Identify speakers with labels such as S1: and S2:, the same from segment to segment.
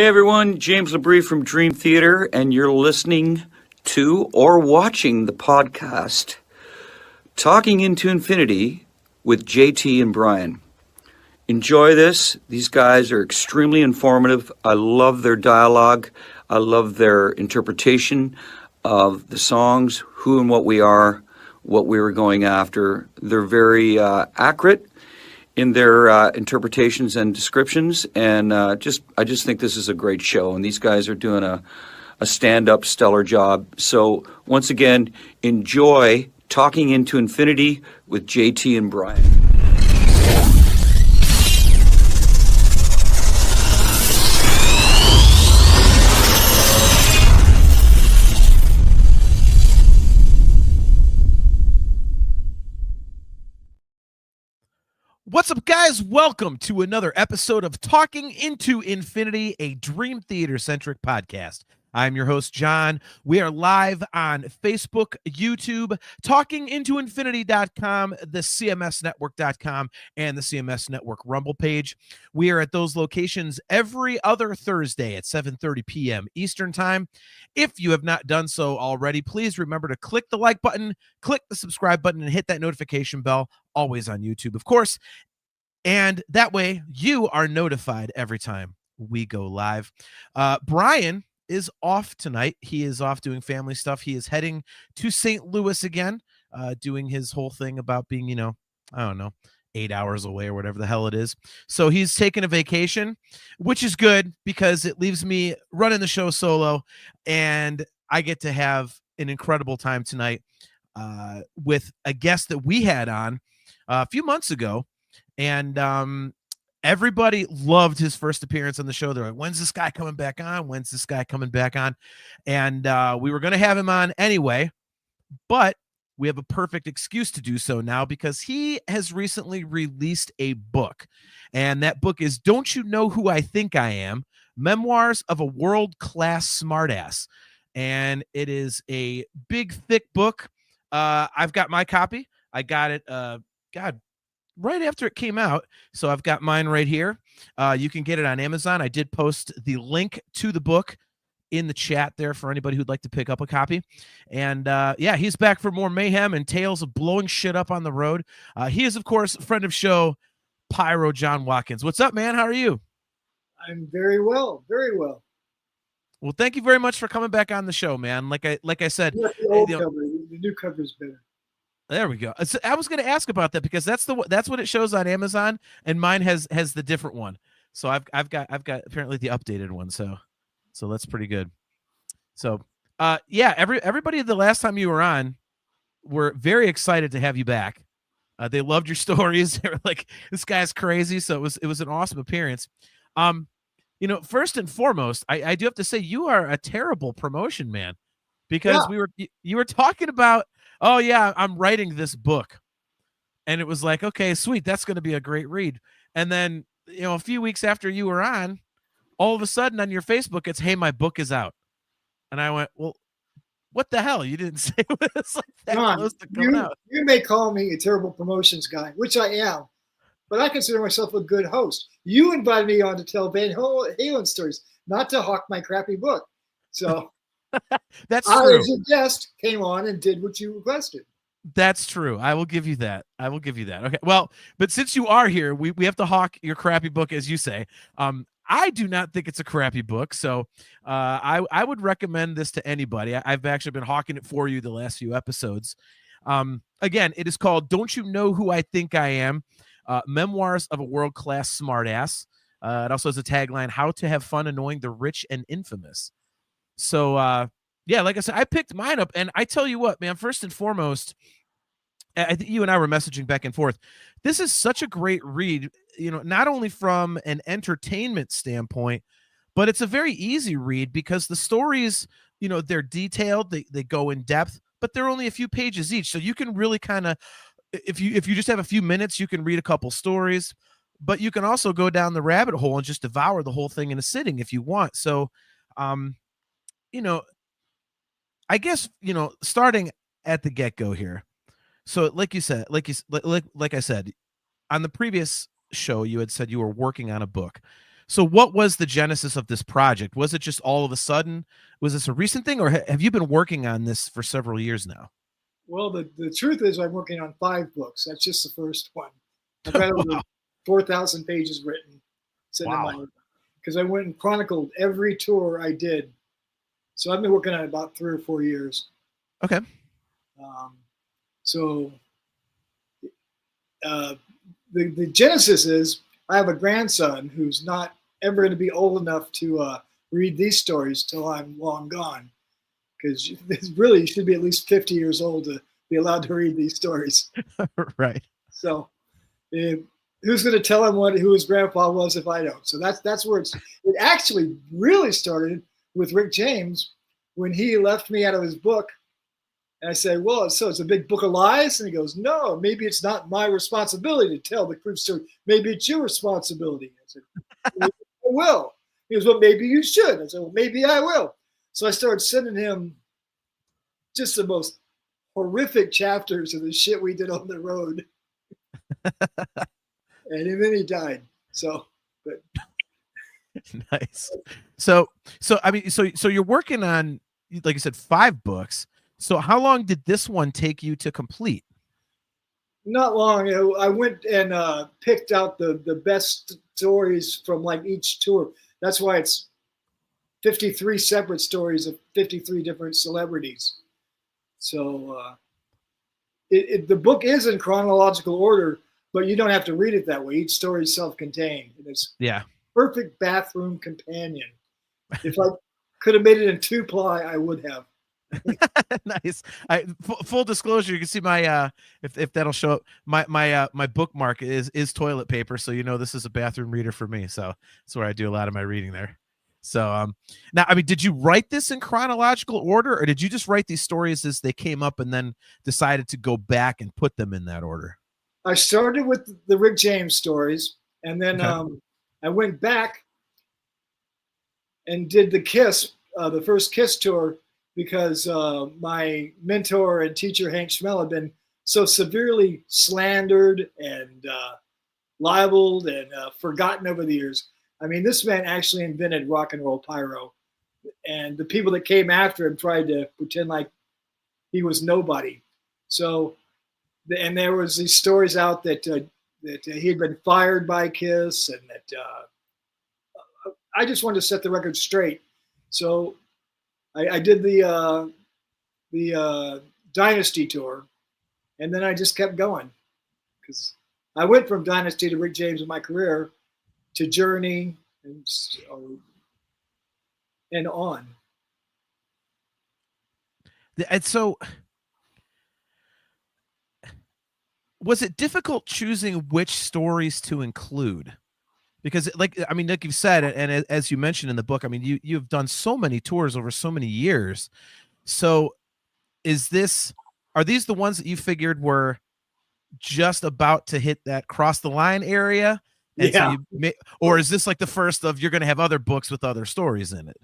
S1: Hey everyone, James Labrie from Dream Theater, and you're listening to or watching the podcast Talking Into Infinity with JT and Brian. Enjoy this. These guys are extremely informative. I love their dialogue. I love their interpretation of the songs, who and what we are, what we were going after. They're very accurate in their interpretations and descriptions, and I just think this is a great show, and these guys are doing a stand-up stellar job. So once again, enjoy Talking Into Infinity with JT and Brian.
S2: What's up, guys? Welcome to another episode of Talking Into Infinity, a Dream Theater-centric podcast. I'm your host, John. We are live on Facebook, YouTube, talkingintoinfinity.com, the cmsnetwork.com, and the CMS Network Rumble page. We are at those locations every other Thursday at 7:30 p.m. Eastern Time. If you have not done so already, please remember to click the like button, click the subscribe button, and hit that notification bell, always on YouTube, of course. And that way you are notified every time we go live. Brian is off tonight. He is off doing family stuff. He is heading to St. Louis again, doing his whole thing about being, I don't know, 8 hours away or whatever the hell it is. So he's taking a vacation, which is good because it leaves me running the show solo, and I get to have an incredible time tonight with a guest that we had on a few months ago. And everybody loved his first appearance on the show. They're like, when's this guy coming back on? When's this guy coming back on? And we were going to have him on anyway, but we have a perfect excuse to do so now because he has recently released a book. And that book is Don't You Know Who I Think I Am? Memoirs of a World-Class Smartass. And it is a big, thick book. I've got my copy. I got it, right after it came out. So I've got mine right here. You can get it on Amazon. I did post the link to the book in the chat there for anybody who'd like to pick up a copy. And yeah, he's back for more mayhem and tales of blowing shit up on the road. He is, of course, a friend of show, Pyro John Watkins. What's up, man? How are you?
S3: I'm very well, very well.
S2: Well, thank you very much for coming back on the show, man. Like I said,
S3: the old cover. The new cover is better.
S2: There we go. So I was going to ask about that because that's what it shows on Amazon, and mine has the different one. So I've got apparently the updated one. So that's pretty good. So yeah, everybody the last time you were on were very excited to have you back. They loved your stories. They were like, this guy's crazy. So it was an awesome appearance. First and foremost, I do have to say you are a terrible promotion man, because you were talking about, oh yeah, I'm writing this book. And it was like, okay, sweet. That's going to be a great read. And then, a few weeks after you were on, all of a sudden on your Facebook, it's, hey, my book is out. And I went, well, what the hell? You didn't say it was like that close to coming out.
S3: You may call me a terrible promotions guy, which I am, but I consider myself a good host. You invited me on to tell Van Halen stories, not to hawk my crappy book. So
S2: that's
S3: I,
S2: true.
S3: as a guest, came on and did what you requested.
S2: That's true. I will give you that. Okay. Well, but since you are here, we have to hawk your crappy book, as you say. I do not think it's a crappy book, so I would recommend this to anybody. I've actually been hawking it for you the last few episodes. Again, it is called Don't You Know Who I Think I Am? Memoirs of a World-Class Smartass. It also has a tagline, How to Have Fun Annoying the Rich and Infamous. So, yeah, like I said, I picked mine up, and I tell you what, man, first and foremost, I think you and I were messaging back and forth. This is such a great read, not only from an entertainment standpoint, but it's a very easy read because the stories, they're detailed, they go in depth, but they're only a few pages each. So you can really kind of, if you just have a few minutes, you can read a couple stories, but you can also go down the rabbit hole and just devour the whole thing in a sitting if you want. So, I guess, starting at the get-go here. So like I said, on the previous show, you had said you were working on a book. So what was the genesis of this project? Was it just all of a sudden? Was this a recent thing, or have you been working on this for several years now?
S3: Well, the truth is, I'm working on 5 books. That's just the first one. I've got over
S2: Wow.
S3: 4,000 pages written, sitting in
S2: Wow.
S3: my, because I went and chronicled every tour I did. So I've been working on it about 3 or 4 years.
S2: Okay.
S3: So the genesis is I have a grandson who's not ever going to be old enough to read these stories till I'm long gone. Because really, you should be at least 50 years old to be allowed to read these stories.
S2: Right.
S3: So, who's going to tell him who his grandpa was if I don't? So that's where it actually really started with Rick James when he left me out of his book. And I said, well, so it's a big book of lies? And he goes, no, maybe it's not my responsibility to tell the truth story. Maybe it's your responsibility. I said, maybe I will. He goes, well, maybe you should. I said, well, maybe I will. So I started sending him just the most horrific chapters of the shit we did on the road. And then he died. So, but
S2: Nice. So I mean, so you're working on, like you said, 5 books. So how long did this one take you to complete?
S3: not long. I went and picked out the best stories from like each tour. That's why it's 53 separate stories of 53 different celebrities. So the book is in chronological order, but you don't have to read it that way. Each story is self-contained. It's
S2: Yeah.
S3: perfect bathroom companion. If I could have made it in 2-ply, I would have.
S2: Nice. Full disclosure, you can see my if that'll show up, my bookmark is toilet paper, so you know this is a bathroom reader for me. So that's where I do a lot of my reading there. So now, I mean, did you write this in chronological order, or did you just write these stories as they came up and then decided to go back and put them in that order?
S3: I started with the Rick James stories, and then
S2: Okay.
S3: I went back and did the Kiss, the first Kiss tour, because my mentor and teacher Hank Schmel had been so severely slandered and libeled and forgotten over the years. I mean, this man actually invented rock and roll pyro, and the people that came after him tried to pretend like he was nobody. So, and there was these stories out that he had been fired by Kiss, and that I just wanted to set the record straight. So I did the Dynasty tour, and then I just kept going because I went from Dynasty to Rick James in my career to Journey and on.
S2: And so, was it difficult choosing which stories to include? Because, like, I mean, like you've said, and as you mentioned in the book, I mean, you've done so many tours over so many years. So, are these the ones that you figured were just about to hit that cross the line area? And
S3: Yeah.
S2: so or is this like the first of you're going to have other books with other stories in it?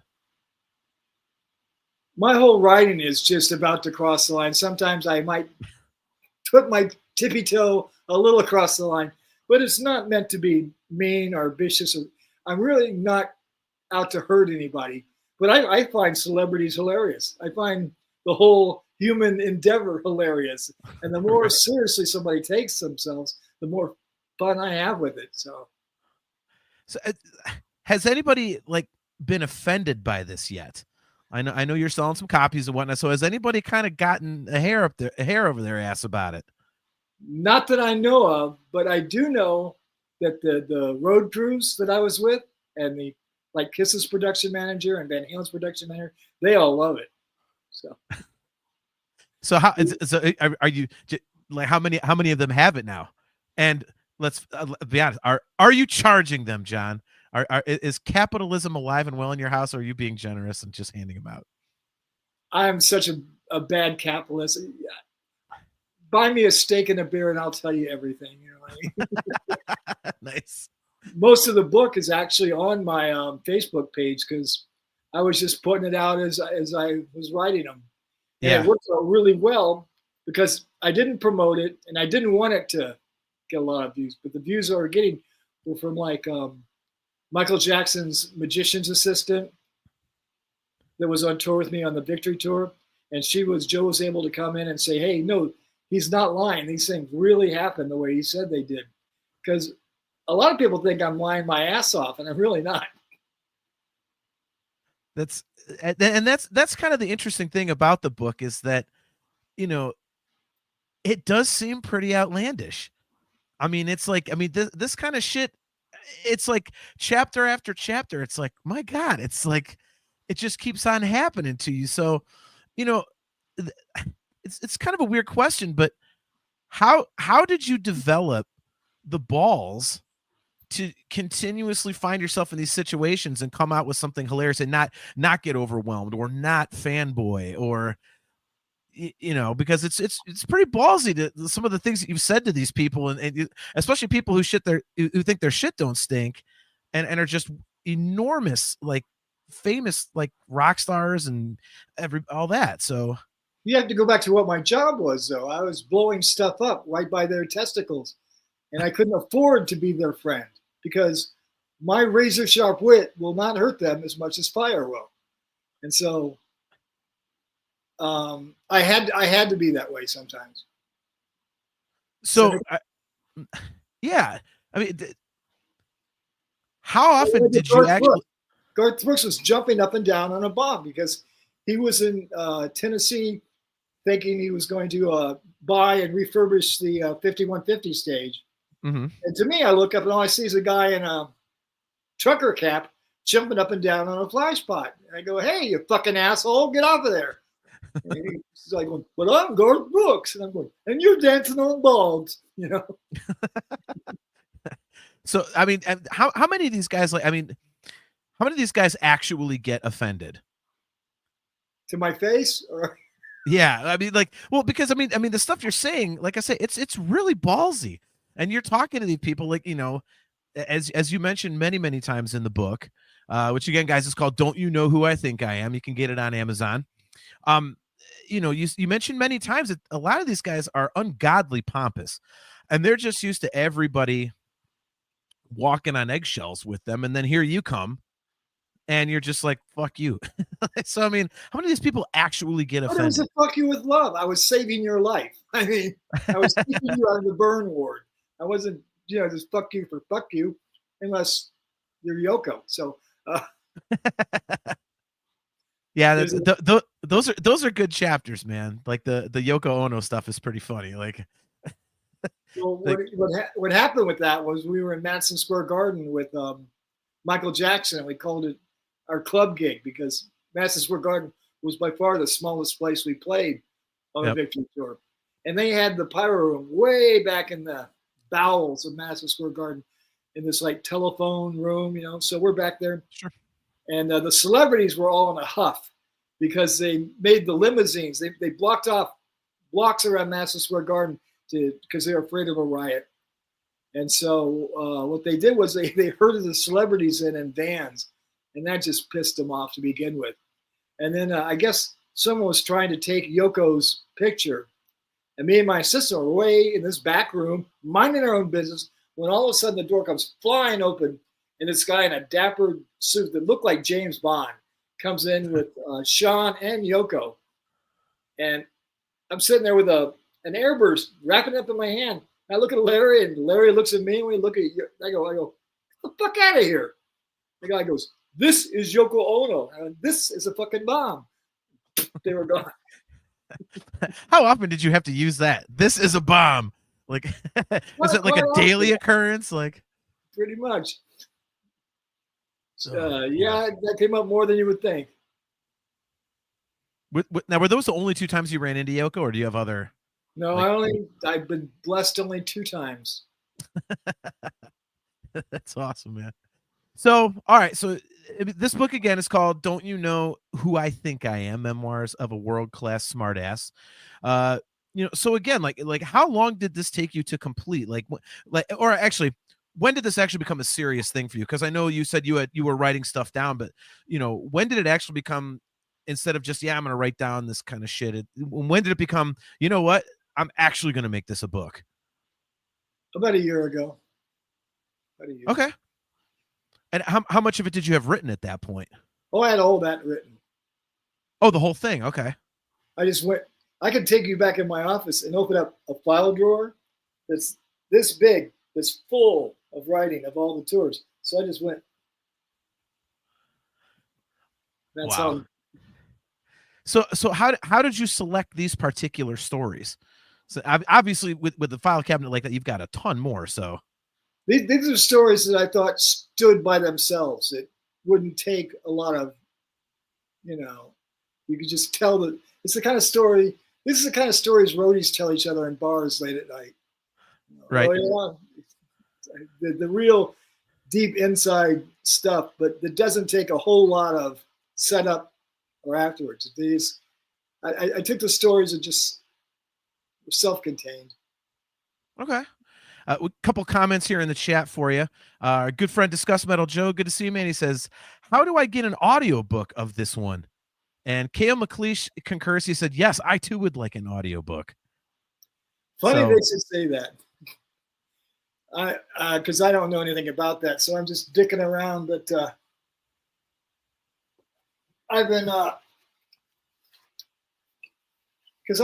S3: My whole writing is just about to cross the line. Sometimes I might put my tippy toe a little across the line, but it's not meant to be mean or vicious. I'm really not out to hurt anybody, but I find celebrities hilarious. I find the whole human endeavor hilarious. And the more seriously somebody takes themselves, the more fun I have with it. So
S2: has anybody like been offended by this yet? I know you're selling some copies and whatnot. So has anybody kind of gotten a hair over their ass about it?
S3: Not that I know of, but I do know that the road crews that I was with and the like Kiss's production manager and Van Halen's production manager, they all love it. So
S2: are you like how many of them have it now? And let's be honest, are you charging them, John? Is capitalism alive and well in your house, or are you being generous and just handing them out?
S3: I'm such a bad capitalist. Buy me a steak and a beer and I'll tell you everything. You know what I mean?
S2: Nice.
S3: Most of the book is actually on my Facebook page because I was just putting it out as I was writing them. And
S2: Yeah.
S3: It worked out really well because I didn't promote it and I didn't want it to get a lot of views, but the views I were getting were from like Michael Jackson's magician's assistant that was on tour with me on the Victory Tour. And Joe was able to come in and say, hey, no, he's not lying. These things really happened the way he said they did. Because a lot of people think I'm lying my ass off, and I'm really not.
S2: That's kind of the interesting thing about the book is that, you know, it does seem pretty outlandish. I mean, it's like, this kind of shit, it's like chapter after chapter. It's like, my God, it's like, it just keeps on happening to you. So, you know, it's kind of a weird question, but how did you develop the balls to continuously find yourself in these situations and come out with something hilarious and not get overwhelmed or not fanboy or, you know, because it's pretty ballsy to some of the things that you've said to these people and especially people who think their shit don't stink and are just enormous, like famous, like rock stars and all that. So
S3: you have to go back to what my job was, though. I was blowing stuff up right by their testicles, and I couldn't afford to be their friend because my razor sharp wit will not hurt them as much as fire will. And so I had to be that way sometimes.
S2: So yeah, I mean, how often did you actually?
S3: Garth Brooks was jumping up and down on a bomb because he was in Tennessee thinking he was going to buy and refurbish the 5150 stage.
S2: Mm-hmm.
S3: And to me, I look up and all I see is a guy in a trucker cap jumping up and down on a flash pot. And I go, hey, you fucking asshole, get off of there. And he's like, but I'm Garth Brooks. And I'm going, and you're dancing on balls, you know?
S2: So, I mean, how many of these guys, how many of these guys actually get offended?
S3: To my face? Or
S2: yeah, I mean, like, well, because I mean, the stuff you're saying, like I say, it's really ballsy, and you're talking to these people, like, you know, as you mentioned many times in the book, which again, guys, is called "Don't You Know Who I Think I Am." You can get it on Amazon. You know, you mentioned many times that a lot of these guys are ungodly pompous, and they're just used to everybody walking on eggshells with them, and then here you come. And you're just like, fuck you. So, I mean, how many of these people actually get offended?
S3: It was a fuck you with love. I was saving your life. I mean, I was keeping you out of the burn ward. I wasn't, you know, just fuck you for fuck you, unless you're Yoko. So,
S2: yeah, those are good chapters, man. Like the Yoko Ono stuff is pretty funny. Like,
S3: well, what happened with that was we were in Madison Square Garden with Michael Jackson, and we called it our club gig because Madison Square Garden was by far the smallest place we played on the Victory Tour. And they had the Pyro room way back in the bowels of Madison Square Garden in this like telephone room, you know. So we're back there.
S2: Sure.
S3: And the celebrities were all in a huff because they made the limousines. They blocked off blocks around Madison Square Garden because they were afraid of a riot. And so what they did was they herded the celebrities in vans, and that just pissed them off to begin with. And then I guess someone was trying to take Yoko's picture, and me and my assistant were way in this back room, minding our own business, when all of a sudden the door comes flying open, and this guy in a dapper suit that looked like James Bond comes in with Sean and Yoko. And I'm sitting there with an airburst wrapping up in my hand. I look at Larry, and Larry looks at me, and we look at you. I go, get the fuck out of here. The guy goes, this is Yoko Ono, and this is a fucking bomb. They were gone.
S2: How often did you have to use that? This is a bomb. Like, is it like a daily occurrence? Like,
S3: pretty much. Yeah, that came up more than you would think.
S2: Now, were those the only 2 times you ran into Yoko, or do you have other?
S3: No, I've been blessed only 2 times.
S2: That's awesome, man. So, all right. So this book again is called "Don't You Know Who I Think I Am? Memoirs of a World-Class Smartass." You know, so again, like how long did this take you to complete? Or actually, when did this actually become a serious thing for you? Because I know you said you were writing stuff down, but you know, when did it actually become, instead of just, I'm going to write down this kind of shit? When did it become, you know what? I'm actually going to make this a book.
S3: About a year ago.
S2: Okay. And how much of it did you have written at that point?
S3: Oh, I had all that written.
S2: Oh, the whole thing. Okay.
S3: I just went. I could take you back in my office and open up a file drawer that's this big, that's full of writing of all the tours. So I just went. That's
S2: Wow.
S3: how.
S2: So how did you select these particular stories? So obviously with the file cabinet like that, you've got a ton more. So
S3: These are stories that I thought stood by themselves. It wouldn't take a lot of, you could just tell that it's the kind of story. This is the kind of stories roadies tell each other in bars late at night.
S2: Right.
S3: Oh, yeah. The real deep inside stuff, but it doesn't take a whole lot of setup or afterwards. I took the stories that just were self-contained.
S2: Okay. A couple comments here in the chat for you. Our good friend Discuss Metal Joe, good to see you, man. He says, how do I get an audiobook of this one? And K.O. McLeish concurs. He said, yes, I too would like an audiobook.
S3: Funny they should say that. Because I don't know anything about that. So I'm just dicking around. But I've been, because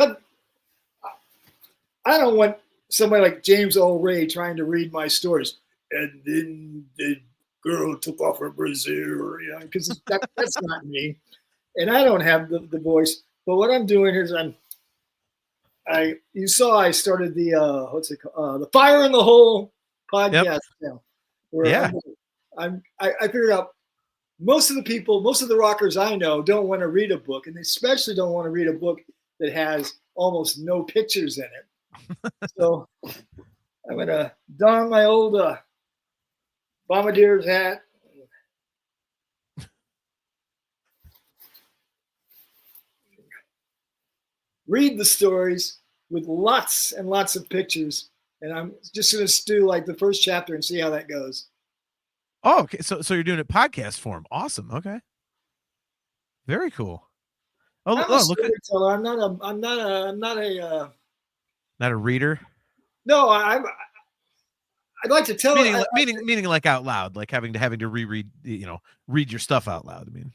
S3: I don't want somebody like James O. Ray trying to read my stories. And then the girl took off her brassiere, because that's not me. And I don't have the voice. But what I'm doing is you saw I started the what's it called? The Fire in the Hole podcast now. Where I figured out most of the rockers I know don't want to read a book, and they especially don't want to read a book that has almost no pictures in it. So I'm gonna don my old bombardier's hat. Read the stories with lots and lots of pictures, and I'm just going to do like the first chapter and see how that goes.
S2: Oh, okay. So you're doing it podcast form. Awesome. Okay. Very cool. Oh, look at.
S3: I'm not
S2: a reader.
S3: No, I'd like to tell.
S2: Meaning like out loud, like having to reread, read your stuff out loud. I mean.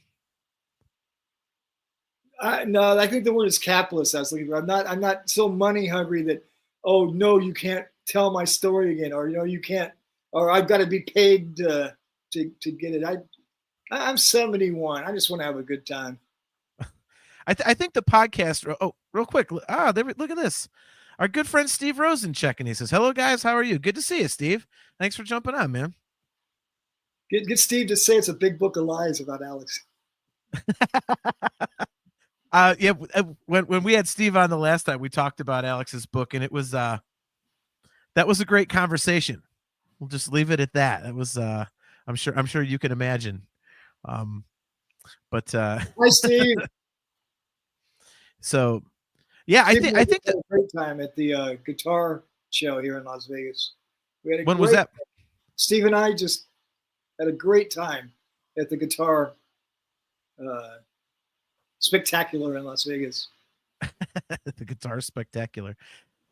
S3: No, I think the word is capitalist. I was looking for. I'm not so money hungry that, oh no, you can't tell my story again, or you can't, or I've got to be paid to get it. I'm 71. I just want to have a good time.
S2: I think the podcast. Oh, real quick. Look at this. Our good friend Steve Rosen checking. He says, "Hello guys, how are you? Good to see you, Steve. Thanks for jumping on, man."
S3: Get Steve to say it's a big book of lies about Alex.
S2: When we had Steve on the last time, we talked about Alex's book, and it was that was a great conversation. We'll just leave it at that. It was I'm sure you can imagine. Hi
S3: Steve.
S2: So yeah, Steve, I think
S3: that a great time at the guitar show here in Las Vegas.
S2: When was that?
S3: Steve and I just had a great time at the guitar spectacular in Las Vegas.
S2: The guitar spectacular.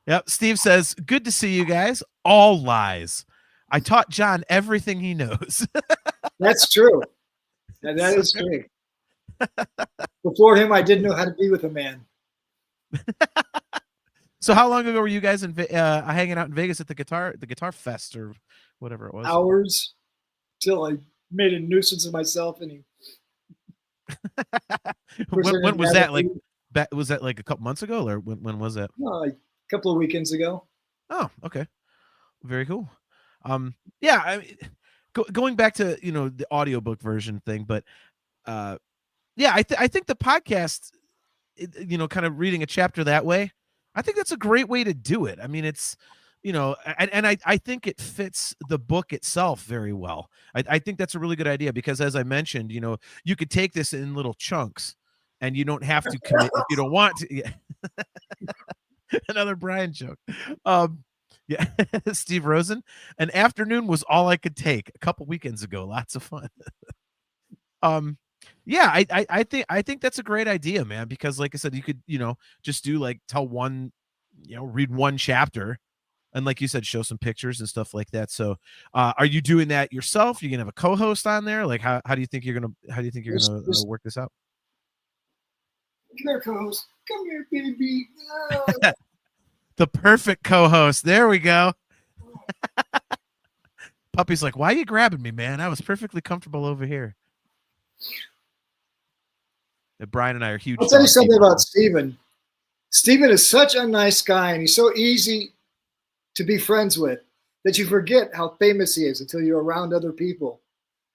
S2: Yep. Steve says, good to see you guys. All lies. I taught John everything he knows.
S3: That's true. That is true. Before him, I didn't know how to be with a man.
S2: So how long ago were you guys hanging out in Vegas at the guitar fest or whatever it was?
S3: Hours till I made a nuisance of myself, and he
S2: when was that? Like, was that like a couple months ago, or when was that?
S3: No, like a couple of weekends ago.
S2: Oh, okay, very cool. Yeah, I mean, going back to the audiobook version thing, but yeah, I think the podcast, kind of reading a chapter that way, I think that's a great way to do it. I mean, it's and I think it fits the book itself very well. I think that's a really good idea because, as I mentioned, you could take this in little chunks and you don't have to commit if you don't want to. Yeah. Another Brian joke. Yeah. Steve Rosen, an afternoon was all I could take a couple weekends ago. Lots of fun. Yeah, I think that's a great idea, man, because like I said, you could, just do like tell one, read one chapter and like you said, show some pictures and stuff like that. So, are you doing that yourself? You gonna have a co-host on there? Like, how do you think you're gonna work this out?
S3: Come here, co-host. Come here, baby.
S2: The perfect co-host. There we go. Puppy's like, why are you grabbing me, man? I was perfectly comfortable over here. Brian and I are huge.
S3: I'll tell you something about Steven. Steven is such a nice guy, and he's so easy to be friends with that you forget how famous he is until you're around other people.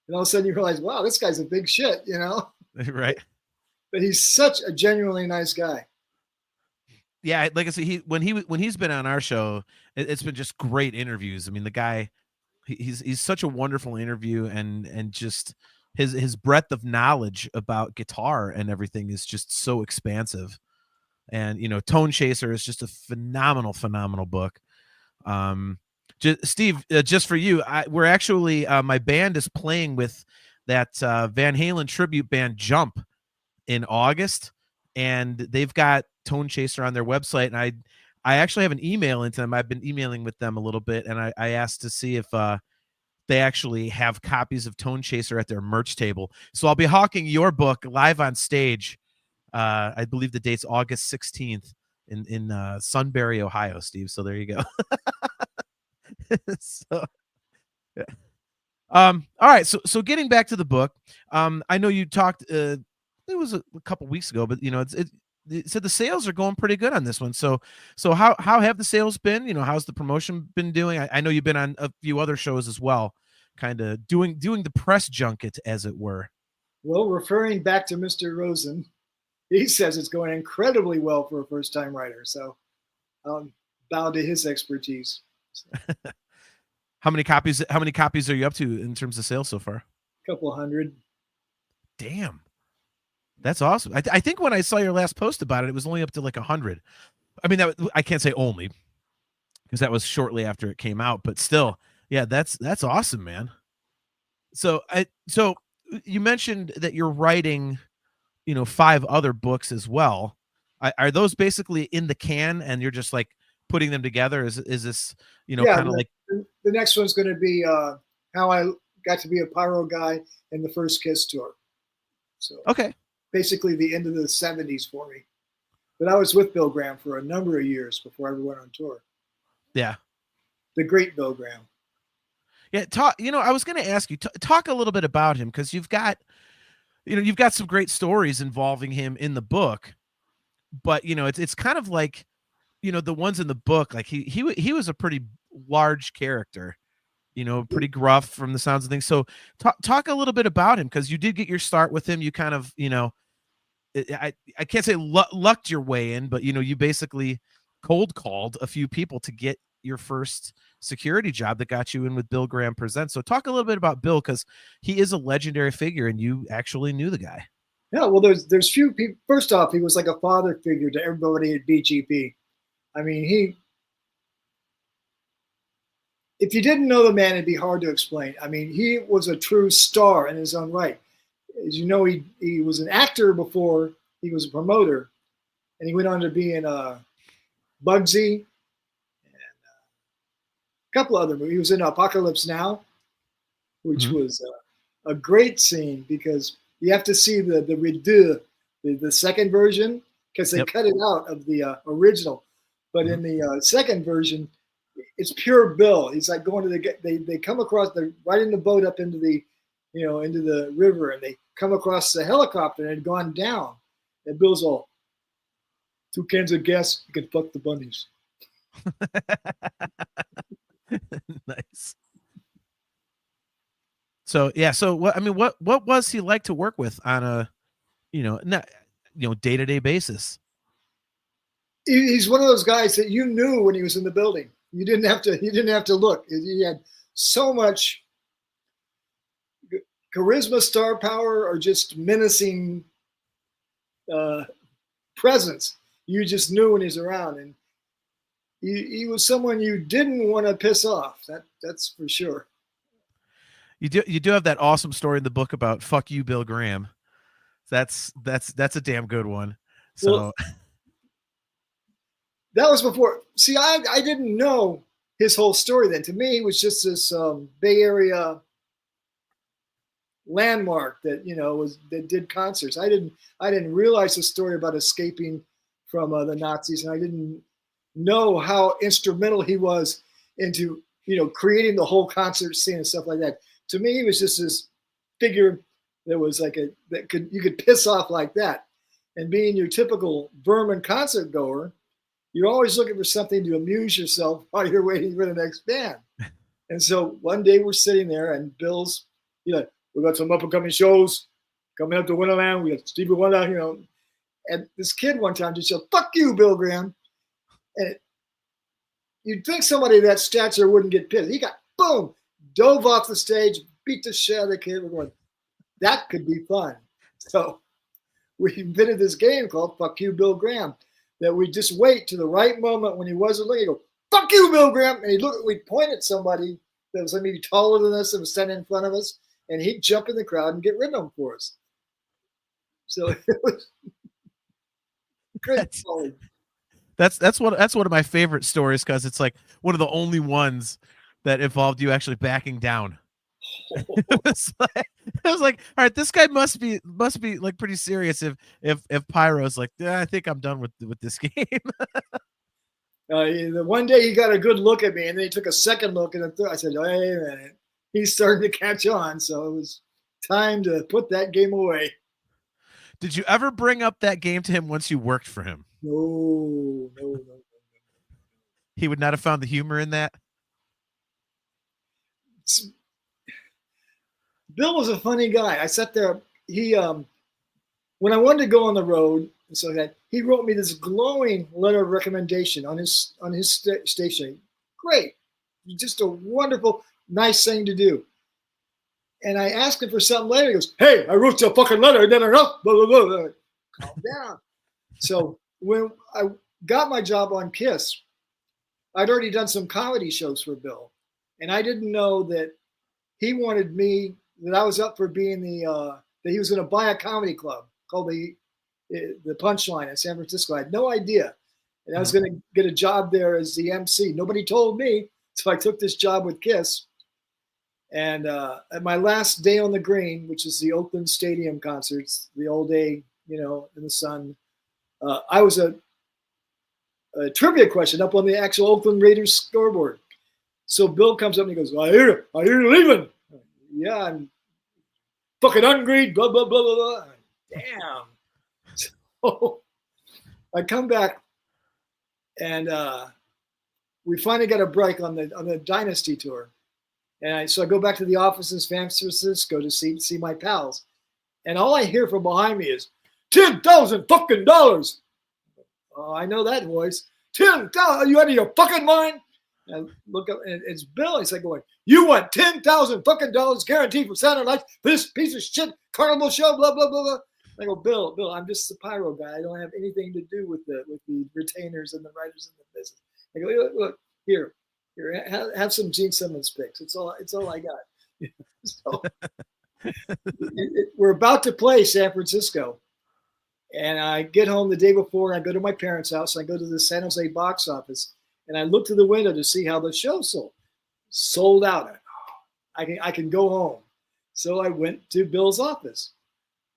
S3: And all of a sudden you realize, wow, this guy's a big shit, you know?
S2: Right.
S3: But he's such a genuinely nice guy.
S2: Yeah, like I said, when he's been on our show, it's been just great interviews. I mean, the guy, he's such a wonderful interview, and just his breadth of knowledge about guitar and everything is just so expansive. And Tone Chaser is just a phenomenal book. Steve, just for you, we're actually my band is playing with that Van Halen tribute band Jump in August, and they've got Tone Chaser on their website, and I actually have an email into them. I've been emailing with them a little bit, and I asked to see if they actually have copies of Tone Chaser at their merch table. So I'll be hawking your book live on stage. I believe the date's August 16th in Sunbury, Ohio, Steve. So there you go. So, yeah. All right. So getting back to the book, I know you talked. It was a couple weeks ago, but it said the sales are going pretty good on this one. So how have the sales been? How's the promotion been doing? I know you've been on a few other shows as well, kind of doing the press junket, as it were.
S3: Well, referring back to Mr. Rosen, he says it's going incredibly well for a first-time writer. So bow to his expertise. So.
S2: How many copies are you up to in terms of sales so far?
S3: A couple hundred.
S2: Damn. That's awesome. I think when I saw your last post about it, it was only up to like 100. I mean, I can't say only, because that was shortly after it came out, but still, yeah, that's awesome, man. So you mentioned that you're writing, 5 other books as well. Are those basically in the can, and you're just like putting them together? Is this, kind of like
S3: the next one's going to be how I got to be a Pyro guy in the first Kiss tour. So
S2: okay.
S3: Basically the end of the 70s for me. But I was with Bill Graham for a number of years before I ever went on tour.
S2: Yeah.
S3: The great Bill Graham.
S2: Yeah. I was going to ask you, talk a little bit about him, because you've got some great stories involving him in the book, but it's kind of like, the ones in the book, like he was a pretty large character, pretty gruff from the sounds of things. So talk a little bit about him, because you did get your start with him. You kind of, I can't say lucked your way in, but you basically cold called a few people to get your first security job that got you in with Bill Graham Presents. So talk a little bit about Bill, because he is a legendary figure, and you actually knew the guy.
S3: Yeah, well, there's few people. First off, he was like a father figure to everybody at BGP. I mean, if you didn't know the man, it'd be hard to explain. I mean, he was a true star in his own right. As you know, he was an actor before he was a promoter, and he went on to be in Bugsy and a couple other movies. He was in Apocalypse Now, which was a great scene, because you have to see the second version, because they cut it out of the original. But in the second version, it's pure Bill. He's like going to they come across, they're riding the boat up into the, into the river, and they come across the helicopter, and it had gone down. And Bill's all, 2 cans of gas, you can fuck the bunnies.
S2: Nice. So yeah, so what was he like to work with on a, day-to-day basis?
S3: He's one of those guys that you knew when he was in the building. You didn't have to look. He had so much charisma, star power, or just menacing presence. You just knew when he's around, and he was someone you didn't want to piss off. That's for sure.
S2: You do have that awesome story in the book about "fuck you, Bill Graham." That's a damn good one. So
S3: well, that was before. See, I didn't know his whole story then. To me, it was just this Bay Area landmark that that did concerts. I didn't realize the story about escaping from the Nazis, and I didn't know how instrumental he was into creating the whole concert scene and stuff like that. To me, he was just this figure that was like you could piss off like that. And being your typical Vermin concert goer, you're always looking for something to amuse yourself while you're waiting for the next band. And so one day we're sitting there, and Bill's, we got some up and coming shows coming up to Winterland. We got Stevie Wonder, and this kid one time just yelled, "Fuck you, Bill Graham!" And you'd think somebody of that stature wouldn't get pissed. He got boom, dove off the stage, beat the shit out of the kid. We're going, that could be fun. So we invented this game called "Fuck You, Bill Graham," that we just wait to the right moment when he wasn't looking. Go, "Fuck you, Bill Graham," and we'd point at somebody that was maybe taller than us and was standing in front of us, and he'd jump in the crowd and get rid of them for us. So it was great.
S2: That's one of my favorite stories, because it's like one of the only ones that involved you actually backing down. I was like, all right, this guy must be like pretty serious if Pyro's like, yeah, I think I'm done with this game.
S3: The one day he got a good look at me, and then he took a second look, and a third. I said, "Wait a minute, he's starting to catch on." So it was time to put that game away.
S2: Did you ever bring up that game to him once you worked for him?
S3: No.
S2: He would not have found the humor in that.
S3: Bill was a funny guy. I sat there. He, when I wanted to go on the road, and so that he wrote me this glowing letter of recommendation on his station. Great, just a wonderful, nice thing to do. And I asked him for something later. He goes, "Hey, I wrote you a fucking letter. Blah, blah, blah, blah." Calm down. So when I got my job on KISS, I'd already done some comedy shows for Bill, and I didn't know that he wanted me, that I was up for being that he was going to buy a comedy club called the Punchline in San Francisco. I had no idea. And I was going to get a job there as the MC. Nobody told me. So I took this job with KISS. And at my last day on the green, which is the Oakland Stadium concerts, the all day, in the sun, I was a trivia question up on the actual Oakland Raiders scoreboard. So Bill comes up and he goes, I hear you're leaving." "Yeah, I'm fucking hungry, blah, blah, blah, blah, blah." Damn. So I come back, and we finally got a break on the Dynasty tour. And so I go back to the office in San Francisco to see my pals. And all I hear from behind me is, $10,000 fucking dollars. Oh, I know that voice. $10,000, are you out of your fucking mind? And I look up, and it's Bill. He's like going, "You want $10,000 fucking dollars guaranteed for Saturday night for this piece of shit carnival show, blah, blah, blah, blah." I go, Bill, I'm just the Pyro guy. I don't have anything to do with the retainers and the writers in the business. I go, "Look, here, have some Gene Simmons picks. It's all I got." So we're about to play San Francisco, and I get home the day before, and I go to my parents' house. And I go to the San Jose box office, and I look through the window to see how the show sold out. I can go home. So I went to Bill's office.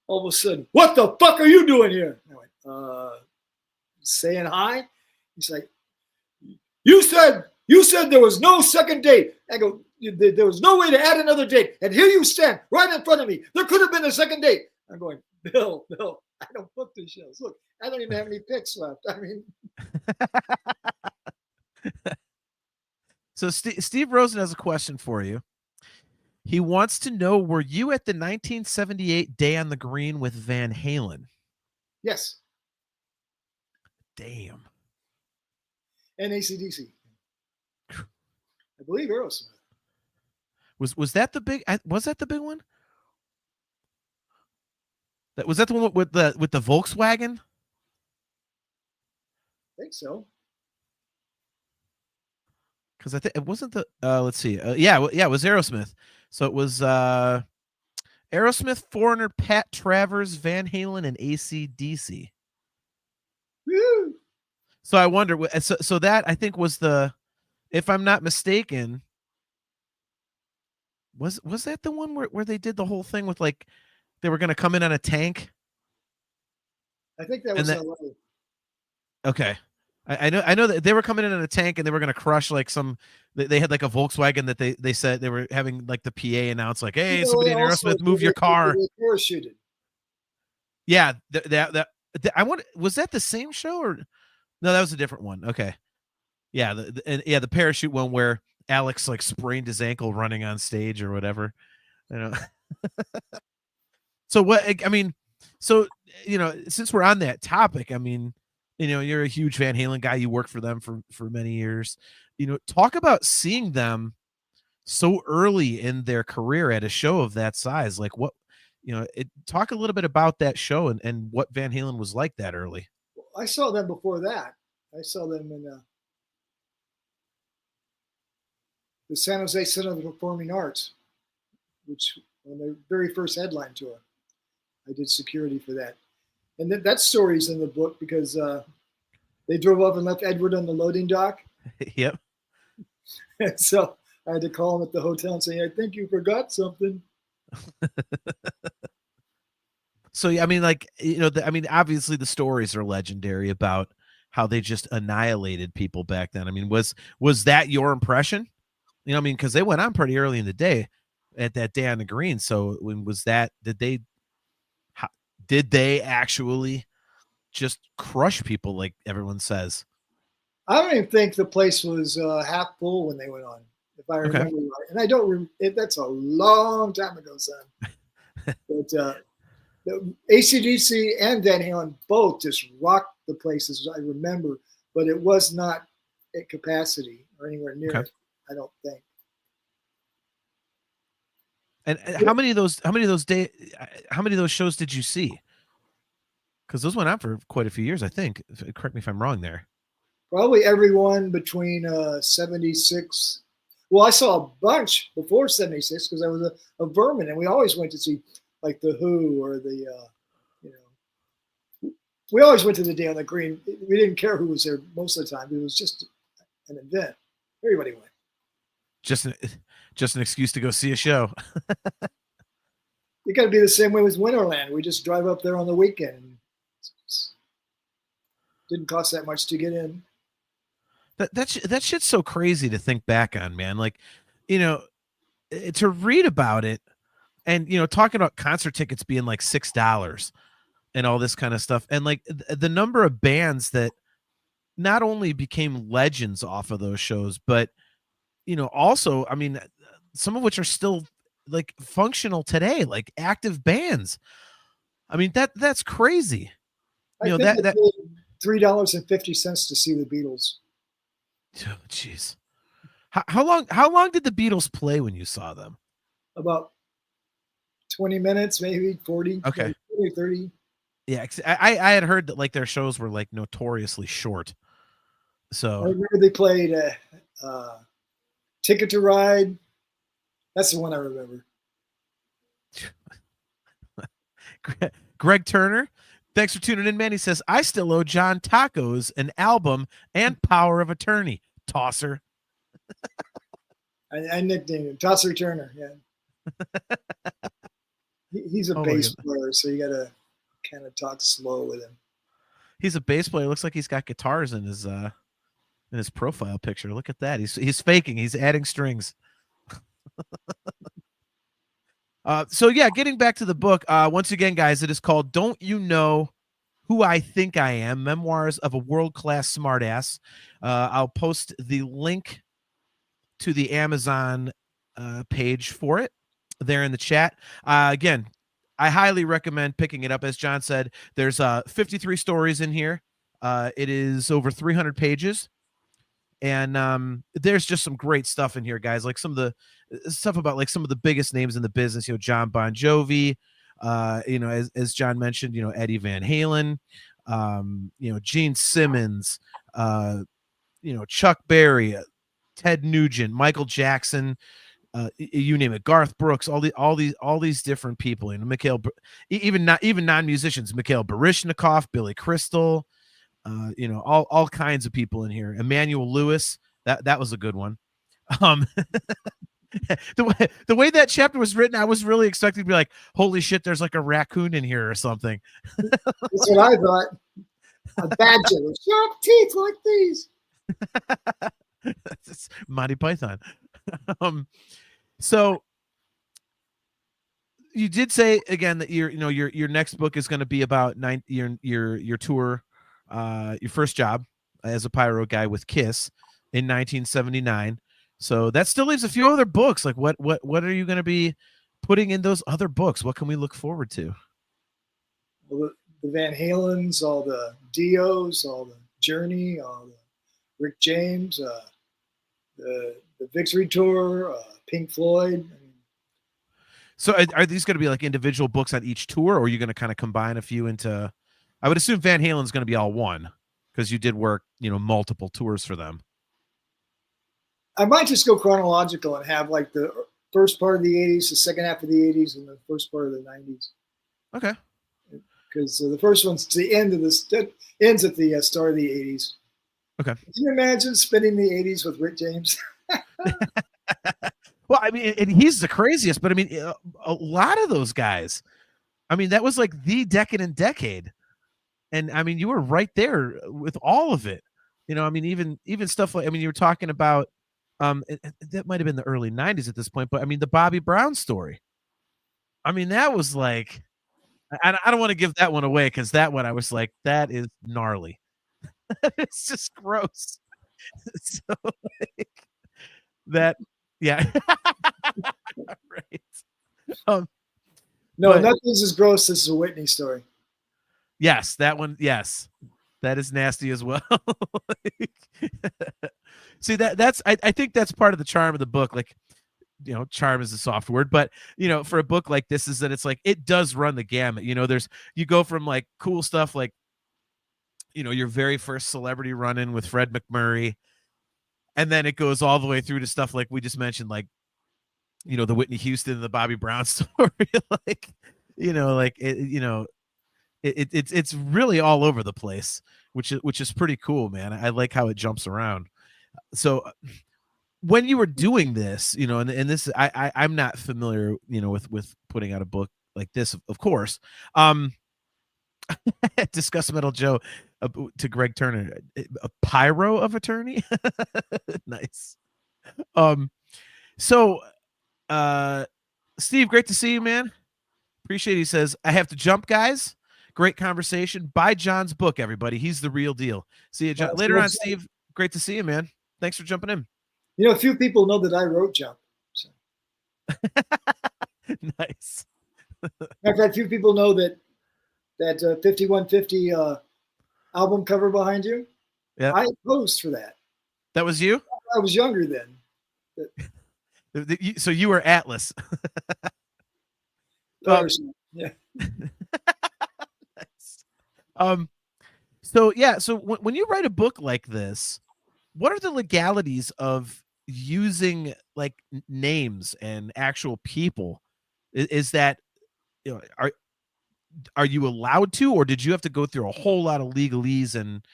S3: All of a sudden, "What the fuck are you doing here?" I went, saying hi. He's like, You said there was no second date." I go, "There was no way to add another date. And here you stand right in front of me. There could have been a second date." I'm going, Bill, I don't book these shows. Look, I don't even have any picks left. I mean.
S2: So Steve Rosen has a question for you. He wants to know, were you at the 1978 Day on the Green with Van Halen?
S3: Yes.
S2: Damn.
S3: And AC/DC. I believe Aerosmith.
S2: Was that the big? Was that the big one? Was that the one with the Volkswagen?
S3: I think so.
S2: Because I think it wasn't the. Let's see. Yeah, it was Aerosmith. So it was Aerosmith, Foreigner, Pat Travers, Van Halen, and AC/DC.
S3: Woo!
S2: So I wonder. So that I think was the if I'm not mistaken, was that the one where they did the whole thing with like they were going to come in on a tank?
S3: I think that
S2: And
S3: was
S2: that
S3: LA.
S2: okay. I know that they were coming in a tank and they were going to crush like some. They had like a Volkswagen that they said they were having like the PA announce like, "Hey, somebody in
S3: Also,
S2: Aerosmith, move your car."
S3: they parachuted.
S2: Yeah, I want. Was that the same show or no? That was a different one. Okay, yeah, the parachute one where Alex like sprained his ankle running on stage or whatever. You know. So what? I mean, so since we're on that topic, I mean, you're a huge Van Halen guy. You worked for them for many years. Talk about seeing them so early in their career at a show of that size. Like what, talk a little bit about that show and what Van Halen was like that early.
S3: I saw them before that. I saw them in the San Jose Center of the Performing Arts, which on their very first headline tour. I did security for that. And that story's in the book because they drove up and left Edward on the loading dock.
S2: Yep.
S3: And so I had to call him at the hotel and say, I think you forgot something.
S2: So, I mean, like, obviously the stories are legendary about how they just annihilated people back then. I mean, was that your impression? Because they went on pretty early in the day at that day on the green. So when was that, did they actually just crush people like everyone says?
S3: I don't even think the place was half full when they went on, if I remember right. And I don't that's a long time ago, son. But the AC/DC and Van Halen both just rocked the places, I remember, but it was not at capacity or anywhere near it, I don't think.
S2: And how many of those shows did you see? Because those went on for quite a few years, I think. Correct me if I'm wrong there.
S3: Probably everyone between 76. Well, I saw a bunch before 76 because I was a vermin, and we always went to see like the Who or the, we always went to the Day on the Green. We didn't care who was there most of the time. It was just an event. Everybody went.
S2: Just an excuse to go see a show.
S3: It got to be the same way with Winterland. We just drive up there on the weekend. Didn't cost that much to get in.
S2: That shit's so crazy to think back on, man. Like, to read about it and, talking about concert tickets being like $6 and all this kind of stuff. And like the number of bands that not only became legends off of those shows, but, also, I mean, some of which are still like functional today, like active bands. I mean, that's crazy.
S3: I think that $3.50 to see the Beatles.
S2: Oh, jeez. How long did the Beatles play when you saw them?
S3: About 20 minutes, maybe 40.
S2: Okay.
S3: Maybe 30.
S2: Yeah, I had heard that like their shows were like notoriously short. So
S3: I remember they played Ticket to Ride. That's the one I remember.
S2: Greg Turner, thanks for tuning in, man. He says, I still owe John Tacos an album and Power of Attorney. Tosser.
S3: I nicknamed him Tosser Turner. Yeah. He's a bass player, so you got to kind of talk slow with him.
S2: He's a bass player. Looks like he's got guitars in his profile picture. Look at that. He's faking. He's adding strings. So yeah, getting back to the book, once again, guys, it is called Don't You Know Who I Think I Am? Memoirs of a World-Class Smartass. I'll post the link to the Amazon page for it there in the chat. Again, I highly recommend picking it up. As John said, there's 53 stories in here. It is over 300 pages. And there's just some great stuff in here, guys. Like some of the stuff about like some of the biggest names in the business, John Bon Jovi, as John mentioned, Eddie Van Halen, Gene Simmons, Chuck Berry, Ted Nugent, Michael Jackson, you name it, Garth Brooks, all these different people, even non-musicians, Mikhail Baryshnikov, Billy Crystal, all kinds of people in here. Emmanuel Lewis, That was a good one. The way that chapter was written, I was really expecting to be like, holy shit, there's like a raccoon in here or something.
S3: That's what I thought. A badger with sharp teeth like these.
S2: It's Monty Python. So you did say again that your next book is going to be about your tour, your first job as a pyro guy with Kiss in 1979. So that still leaves a few other books. Like what are you going to be putting in those other books? What can we look forward to?
S3: Well, the Van Halens, all the Dios, all the Journey, all the Rick James, the Victory Tour, Pink Floyd.
S2: So are these going to be like individual books on each tour, or are you going to kind of combine a few into? I would assume Van Halen's going to be all one because you did work, multiple tours for them.
S3: I might just go chronological and have like the first part of the 80s, the second half of the 80s, and the first part of the 90s.
S2: Okay.
S3: Because the first one's the end of ends at the start of the 80s.
S2: Okay.
S3: Can you imagine spending the 80s with Rick James?
S2: Well, I mean, and he's the craziest, but I mean, a lot of those guys, I mean, that was like the decadent decade. And I mean, you were right there with all of it. I mean, even stuff like, I mean, you were talking about, that might've been the early 90s at this point, but I mean, the Bobby Brown story. I mean, that was like, I don't want to give that one away because that one I was like, that is gnarly. It's just gross. So like, that, yeah. Right.
S3: No, nothing's as gross as the Whitney story.
S2: Yes, that one. Yes, that is nasty as well. See, that's I think that's part of the charm of the book. Like, charm is a soft word, but for a book like this is that it's like it does run the gamut. You go from like cool stuff like your very first celebrity run-in with Fred McMurray, and then it goes all the way through to stuff like we just mentioned, like the Whitney Houston and the Bobby Brown story. Like it's really all over the place, which is pretty cool, man. I like how it jumps around. So when you were doing this, and this, I'm not familiar, with putting out a book like this, of course. Discuss Metal Joe to Greg Turner, a pyro of attorney. Nice. So, Steve, great to see you, man. Appreciate it. He says, I have to jump, guys. Great conversation. Buy John's book, everybody. He's the real deal. See you, John. Later on, Steve. Great to see you, man. Thanks for jumping in.
S3: A few people know that I wrote Jump. So.
S2: Nice.
S3: In fact, few people know that 5150 album cover behind you.
S2: Yeah,
S3: I posed for that.
S2: That was you?
S3: I was younger then.
S2: So you were Atlas.
S3: Yeah.
S2: Nice. So yeah, so when you write a book like this, what are the legalities of using like names and actual people? Is that are you allowed to, or did you have to go through a whole lot of legalese and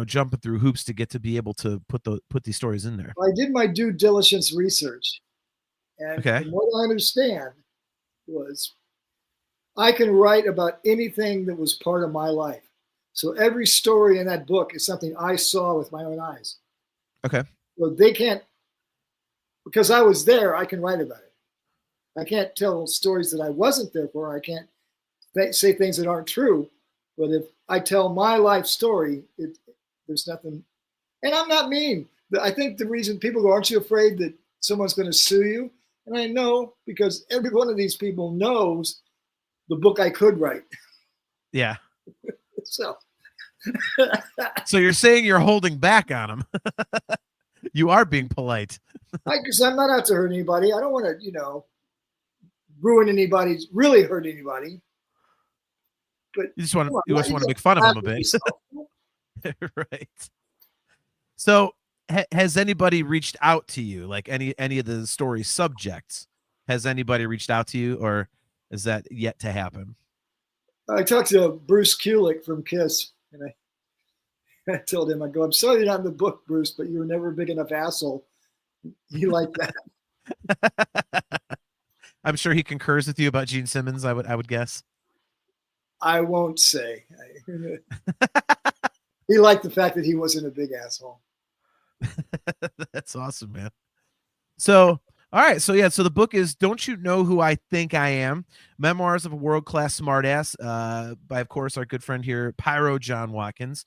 S2: jumping through hoops to get to be able to put these stories in there?
S3: I did my due diligence research, and from what I understand was I can write about anything that was part of my life. So every story in that book is something I saw with my own eyes.
S2: Okay.
S3: Well, they can't, because I was there, I can write about it. I can't tell stories that I wasn't there for. I can't say things that aren't true. But if I tell my life story, there's nothing. And I'm not mean. I think the reason people go, aren't you afraid that someone's going to sue you? And I know, because every one of these people knows the book I could write.
S2: Yeah.
S3: So.
S2: So you're saying you're holding back on them. You are being polite.
S3: Because I'm not out to hurt anybody. I don't want to, ruin anybody, really hurt anybody. But
S2: you just want to make fun of them a bit. Right. So has anybody reached out to you? Like any of the story subjects? Has anybody reached out to you, or is that yet to happen?
S3: I talked to Bruce Kulick from Kiss, and I told him, I go, I'm sorry you're not in the book, Bruce, but you were never a big enough asshole. He liked that.
S2: I'm sure he concurs with you about Gene Simmons. I would guess.
S3: I won't say. He liked the fact that he wasn't a big asshole.
S2: That's awesome, man. So, all right. So yeah, so the book is Don't You Know Who I Think I Am? Memoirs of a World-Class Smartass, by, of course, our good friend here, Pyro John Watkins.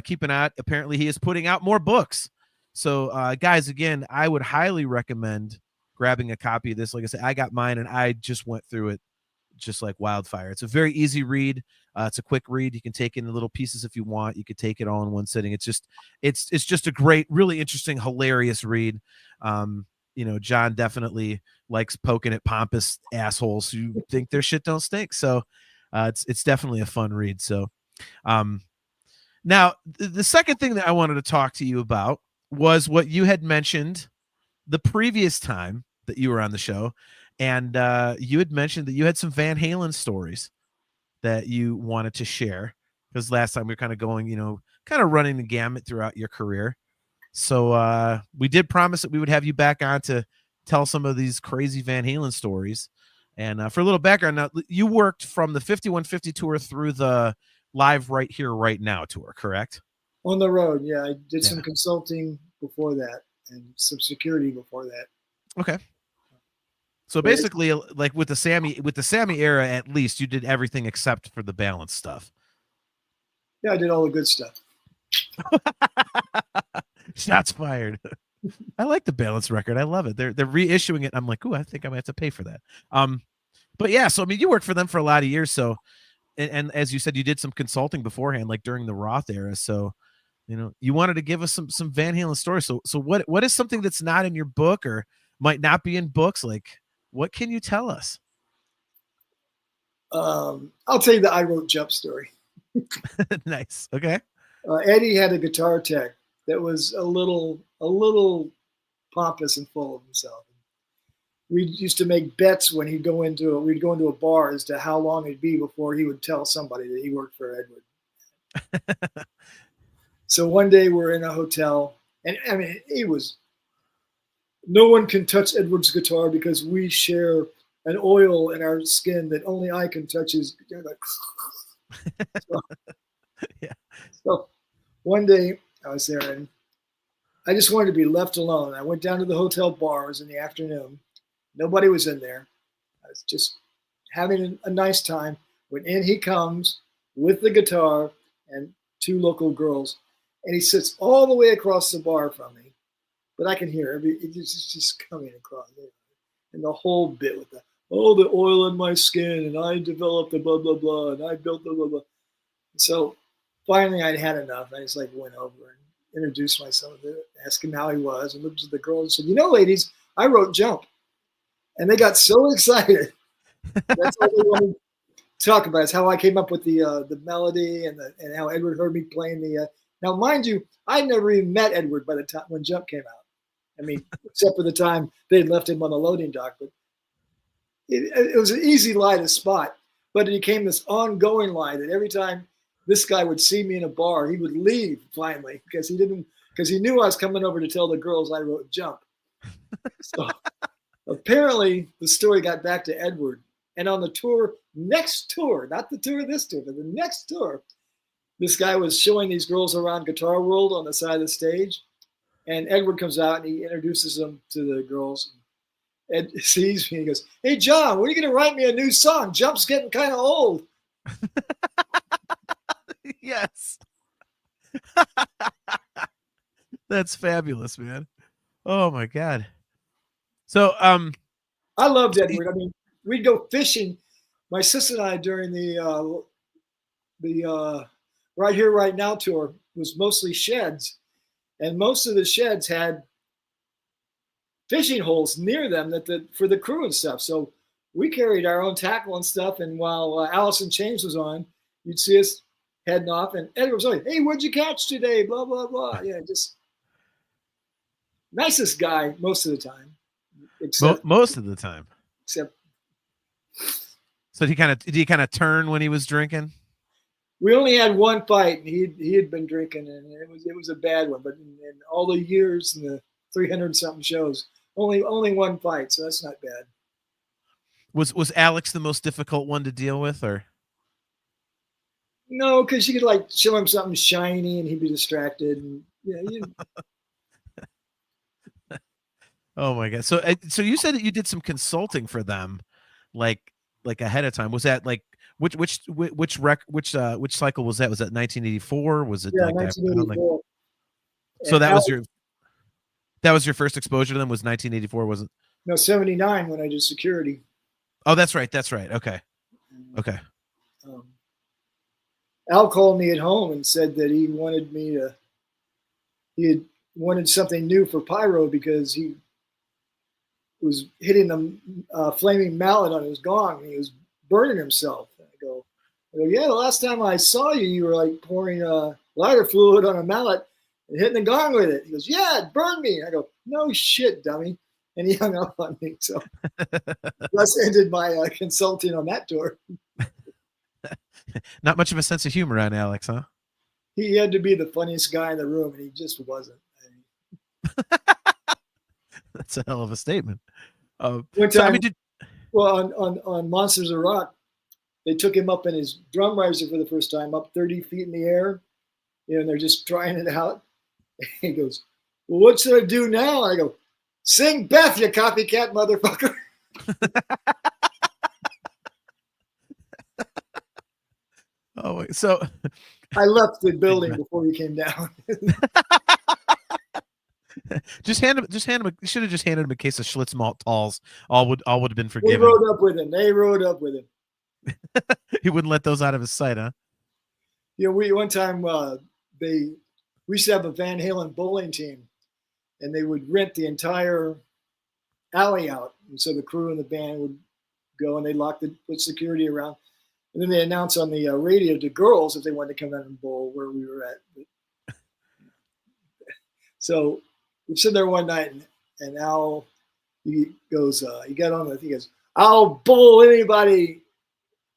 S2: Keep an eye out. Apparently he is putting out more books. So guys, again, I would highly recommend grabbing a copy of this. Like I said, I got mine and I just went through it just like wildfire. It's a very easy read. It's a quick read. You can take in the little pieces if you want. You could take it all in one sitting. It's just a great, really interesting, hilarious read. You know, John definitely likes poking at pompous assholes who think their shit don't stink. So it's definitely a fun read. So now the second thing that I wanted to talk to you about was what you had mentioned the previous time that you were on the show. And you had mentioned that you had some Van Halen stories that you wanted to share, because last time we were kind of going, you know, kind of running the gamut throughout your career. So we did promise that we would have you back on to tell some of these crazy Van Halen stories. And for a little background, now you worked from the 5150 tour through the Live Right Here, Right Now tour, correct?
S3: On the road, yeah. I did some consulting before that and some security before that.
S2: Okay. So basically, like with the Sammy era, at least you did everything except for the balance stuff.
S3: Yeah, I did all the good stuff.
S2: Shots fired. I like the balance record. I love it. They're reissuing it. I'm like, ooh, I think I might have to pay for that. But yeah, so I mean, you worked for them for a lot of years. So, and as you said, you did some consulting beforehand, like during the Roth era. So, you know, you wanted to give us some Van Halen stories. So what is something that's not in your book or might not be in books? Like, what can you tell us?
S3: I'll tell you the I Wrote Jump story.
S2: Nice. Okay.
S3: Eddie had a guitar tech that was a little pompous and full of himself. We used to make bets when we'd go into a bar as to how long it'd be before he would tell somebody that he worked for Edward. So one day we're in a hotel, and I mean, no one can touch Edward's guitar because we share an oil in our skin that only I can touch his guitar. So one day I was there and I just wanted to be left alone. I went down to the hotel bar. It was in the afternoon. Nobody was in there. I was just having a nice time. When in he comes with the guitar and two local girls, and he sits all the way across the bar from me, but I can hear it's just coming across there. And the whole bit with the oil in my skin, and I developed the blah blah blah, and I built the blah blah. So finally, I'd had enough. I just went over and introduced myself, asked him how he was, and looked at the girls and said, "You know, ladies, I wrote Jump," and they got so excited. That's all they wanted to talk about. Is how I came up with the melody and how Edward heard me playing the. Now, mind you, I never even met Edward by the time when Jump came out. I mean, except for the time they'd left him on the loading dock. But it was an easy lie to spot, but it became this ongoing lie that every time this guy would see me in a bar, he would leave finally because he knew I was coming over to tell the girls I wrote Jump. So apparently the story got back to Edward, and on the next tour, not the tour this tour, but the next tour, this guy was showing these girls around Guitar World on the side of the stage, and Edward comes out and he introduces them to the girls. Ed sees me and he goes, "Hey, John, when are you going to write me a new song? Jump's getting kind of old."
S2: Yes. That's fabulous, man. Oh my God. So
S3: I loved Edward. I mean, we'd go fishing, my sister and I, during the Right Here, Right Now tour was mostly sheds, and most of the sheds had fishing holes near them for the crew and stuff. So we carried our own tackle and stuff, and while Alice in Chains was on, you'd see us heading off, and Edward was like, "Hey, what'd you catch today?" Blah blah blah. Yeah, just nicest guy most of the time.
S2: Most of the time.
S3: Except.
S2: So did he kind of turn when he was drinking?
S3: We only had one fight, and he had been drinking, and it was a bad one. But in all the years and the 300 something shows, only one fight, so that's not bad.
S2: Was Alex the most difficult one to deal with, or?
S3: No, because you could like show him something shiny, and he'd be distracted, and
S2: Oh my god! So you said that you did some consulting for them, like ahead of time. Was that like which cycle was that? Was that 1984? Was it like
S3: 1984?
S2: So that was your first exposure to them, was 1984, was it?
S3: No, 79 when I did security.
S2: Oh, that's right. Okay.
S3: Al called me at home and said that he had wanted something new for Pyro because he was hitting a flaming mallet on his gong and he was burning himself. And I go, yeah, the last time I saw you, you were like pouring lighter fluid on a mallet and hitting the gong with it. He goes, yeah, it burned me. I go, no shit, dummy. And he hung up on me. So thus ended my consulting on that tour.
S2: Not much of a sense of humor on Alex, huh?
S3: He had to be the funniest guy in the room, and he just wasn't.
S2: That's a hell of a statement.
S3: One time, on Monsters of Rock, they took him up in his drum riser for the first time, up 30 feet in the air, and they're just trying it out. And he goes, well, what should I do now? And I go, sing Beth, you copycat motherfucker.
S2: Oh, so
S3: I left the building before he came down.
S2: Just hand him. You should have just handed him a case of Schlitz malt talls. All would have been forgiven.
S3: They rode up with him.
S2: He wouldn't let those out of his sight, huh?
S3: One time we used to have a Van Halen bowling team, and they would rent the entire alley out, and so the crew and the band would go and they put security around. And then they announced on the radio to girls if they wanted to come out and bowl where we were at. So we sit there one night, and Al, he goes, he got on he goes, I'll bowl anybody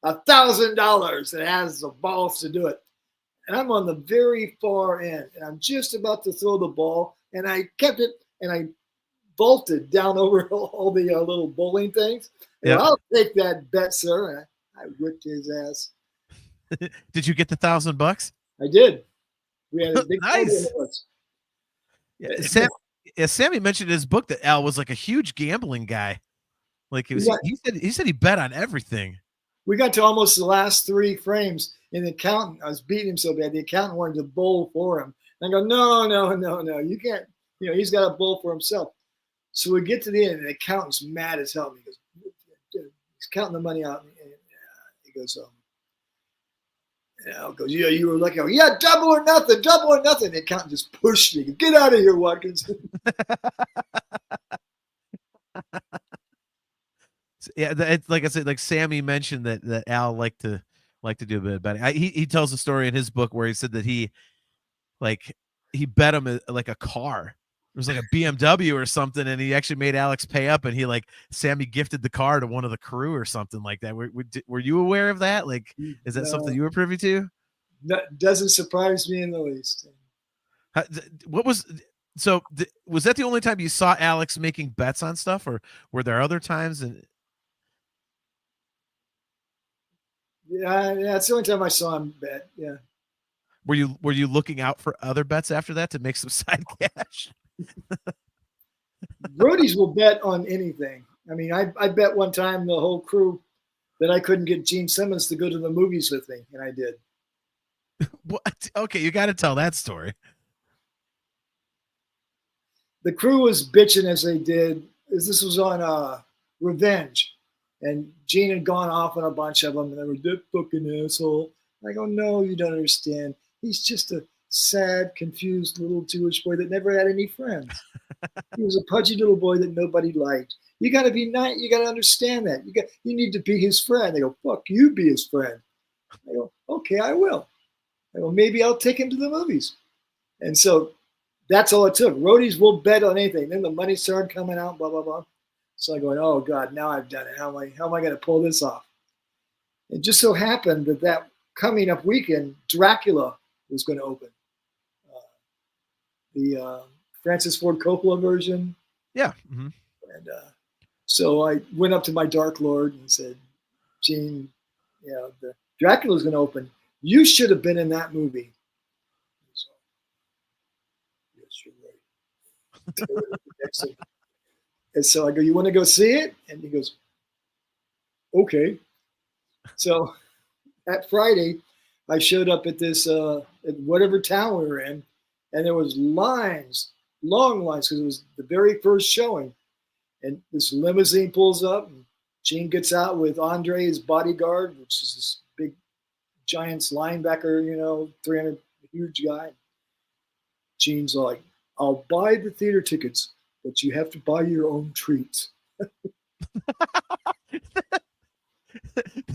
S3: $1,000 that has the balls to do it. And I'm on the very far end, and I'm just about to throw the ball, and I kept it, and I vaulted down over all the little bowling things. Yeah. I'll take that bet, sir. And I whipped his ass.
S2: Did you get the $1,000?
S3: I did. We had a big
S2: nice. Sammy mentioned in his book that Al was like a huge gambling guy. Like he said he bet on everything.
S3: We got to almost the last 3 frames, and the accountant, I was beating him so bad, the accountant wanted to bowl for him. And I go, no, you can't. He's got to bowl for himself. So we get to the end, and the accountant's mad as hell. He goes, he's counting the money out, and he goes, Al goes, yeah, you were lucky. Go, yeah, double or nothing. The accountant just pushed me. Get out of here, Watkins.
S2: Yeah, like I said, like Sammy mentioned that Al liked to do a bit of betting. He tells a story in his book where he said that he bet him like a car. It was like a BMW or something, and he actually made Alex pay up, and Sammy gifted the car to one of the crew or something like that. Were you aware of that? Like, is that something you were privy to?
S3: That doesn't surprise me in the least.
S2: Was that the only time you saw Alex making bets on stuff, or were there other times?
S3: Yeah, it's the only time I saw him bet. Yeah.
S2: Were you looking out for other bets after that to make some side cash?
S3: Roadies will bet on anything. I mean, I bet one time the whole crew that I couldn't get Gene Simmons to go to the movies with me, and I did.
S2: What? Okay, you got to tell that story.
S3: The crew was bitching as they did. This was on Revenge, and Gene had gone off on a bunch of them, and they were that fucking asshole. I go, no, you don't understand. He's just a sad, confused little Jewish boy that never had any friends. He was a pudgy little boy that nobody liked. You got to be nice. You got to understand that. You need to be his friend. They go, fuck you, be his friend. I go, okay, I will. I go, maybe I'll take him to the movies. And so that's all it took. Roadies will bet on anything. Then the money started coming out, blah, blah, blah. So I'm going, oh God, now I've done it. How am I going to pull this off? It just so happened that coming up weekend, Dracula was going to open. The Francis Ford Coppola version.
S2: Yeah. Mm-hmm.
S3: And so I went up to my Dark Lord and said, Gene, the Dracula's going to open. You should have been in that movie. So, yes, you're right. And so I go, you want to go see it? And he goes, okay. So that Friday, I showed up at this, at whatever town we were in, and there was lines, long lines, because it was the very first showing. And this limousine pulls up, and Gene gets out with Andre, his bodyguard, which is this big Giants linebacker, 300, huge guy. Gene's like, I'll buy the theater tickets, but you have to buy your own treats.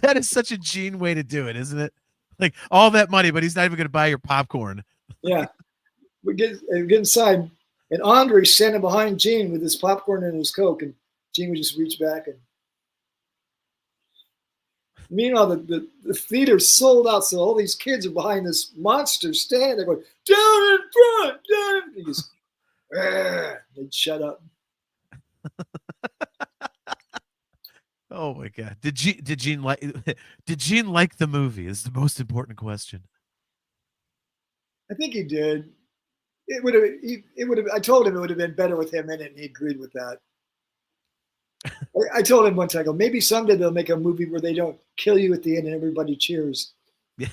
S2: That is such a Gene way to do it, isn't it? Like all that money, but he's not even going to buy your popcorn.
S3: Yeah. We get inside, and Andre's standing behind Gene with his popcorn and his Coke, and Gene would just reach back. And meanwhile, the theater sold out, so all these kids are behind this monster stand. They're going, down in front, down. And he just, they'd shut up.
S2: Oh my God! Did Gene like the movie? Is the most important question.
S3: I think he did. It would have. I told him it would have been better with him in it, and he agreed with that. I told him one time, I go, maybe someday they'll make a movie where they don't kill you at the end and everybody cheers.
S2: Yeah.